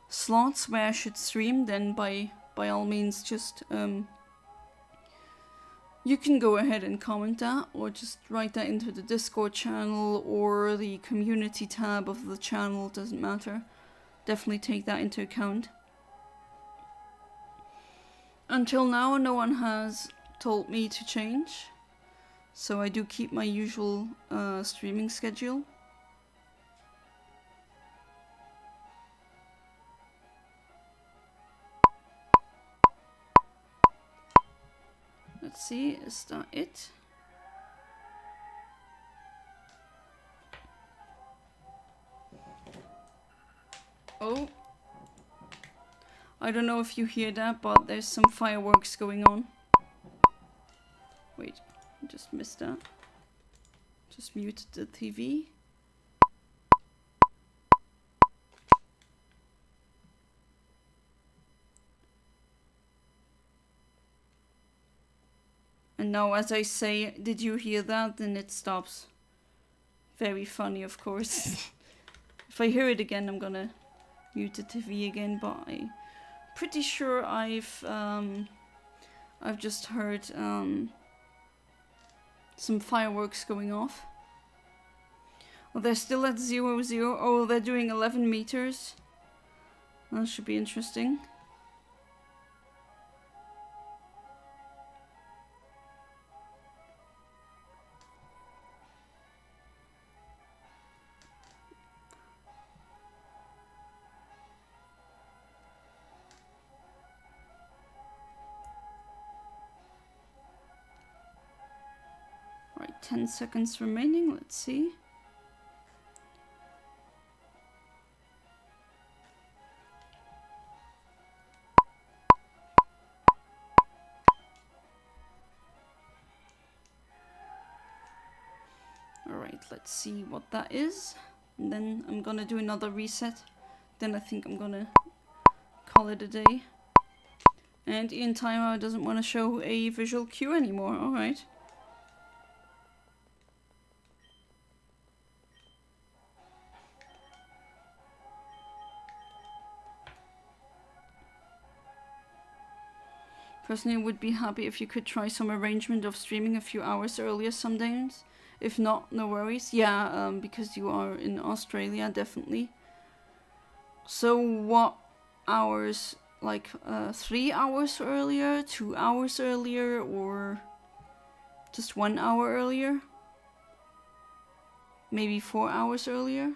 slots where I should stream, then by all means just you can go ahead and comment that, or just write that into the Discord channel or the community tab of the channel, doesn't matter. Definitely take that into account. Until now, no one has told me to change. So I do keep my usual streaming schedule. Let's see, is that it? Oh. I don't know if you hear that, but there's some fireworks going on. Wait. Just missed that. Just muted the TV. And now as I say, did you hear that? Then it stops. Very funny, of course. If I hear it again, I'm gonna mute the TV again, but I'm pretty sure I've just heard some fireworks going off. Well, they're still at 0-0. Oh, they're doing 11 meters. That should be interesting. Right, 10 seconds remaining. Let's see. Alright, let's see what that is. And then I'm gonna do another reset. Then I think I'm gonna call it a day. And Eontimer doesn't want to show a visual cue anymore. Alright. Personally, would be happy if you could try some arrangement of streaming a few hours earlier some days. If not, no worries. Yeah, because you are in Australia, definitely. So what hours, like 3 hours earlier, 2 hours earlier, or just 1 hour earlier? Maybe 4 hours earlier?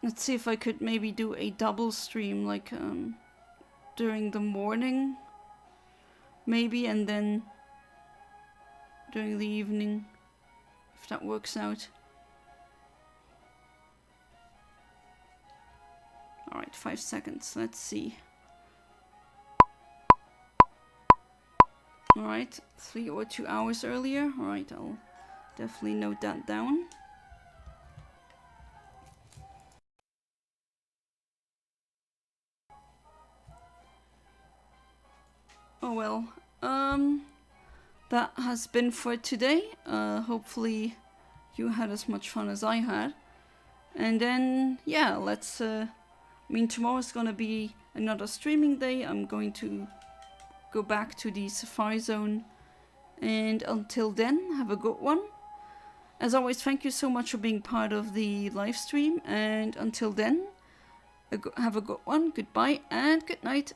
Let's see if I could maybe do a double stream, like during the morning, maybe, and then during the evening, if that works out. Alright, 5 seconds, let's see. Alright, 3 or 2 hours earlier. Alright, I'll definitely note that down. Oh well, that has been for today. Hopefully you had as much fun as I had. And then, yeah, let's, I mean, tomorrow's gonna be another streaming day. I'm going to go back to the Safari Zone. And until then, have a good one. As always, thank you so much for being part of the live stream. And until then, have a good one. Goodbye and good night.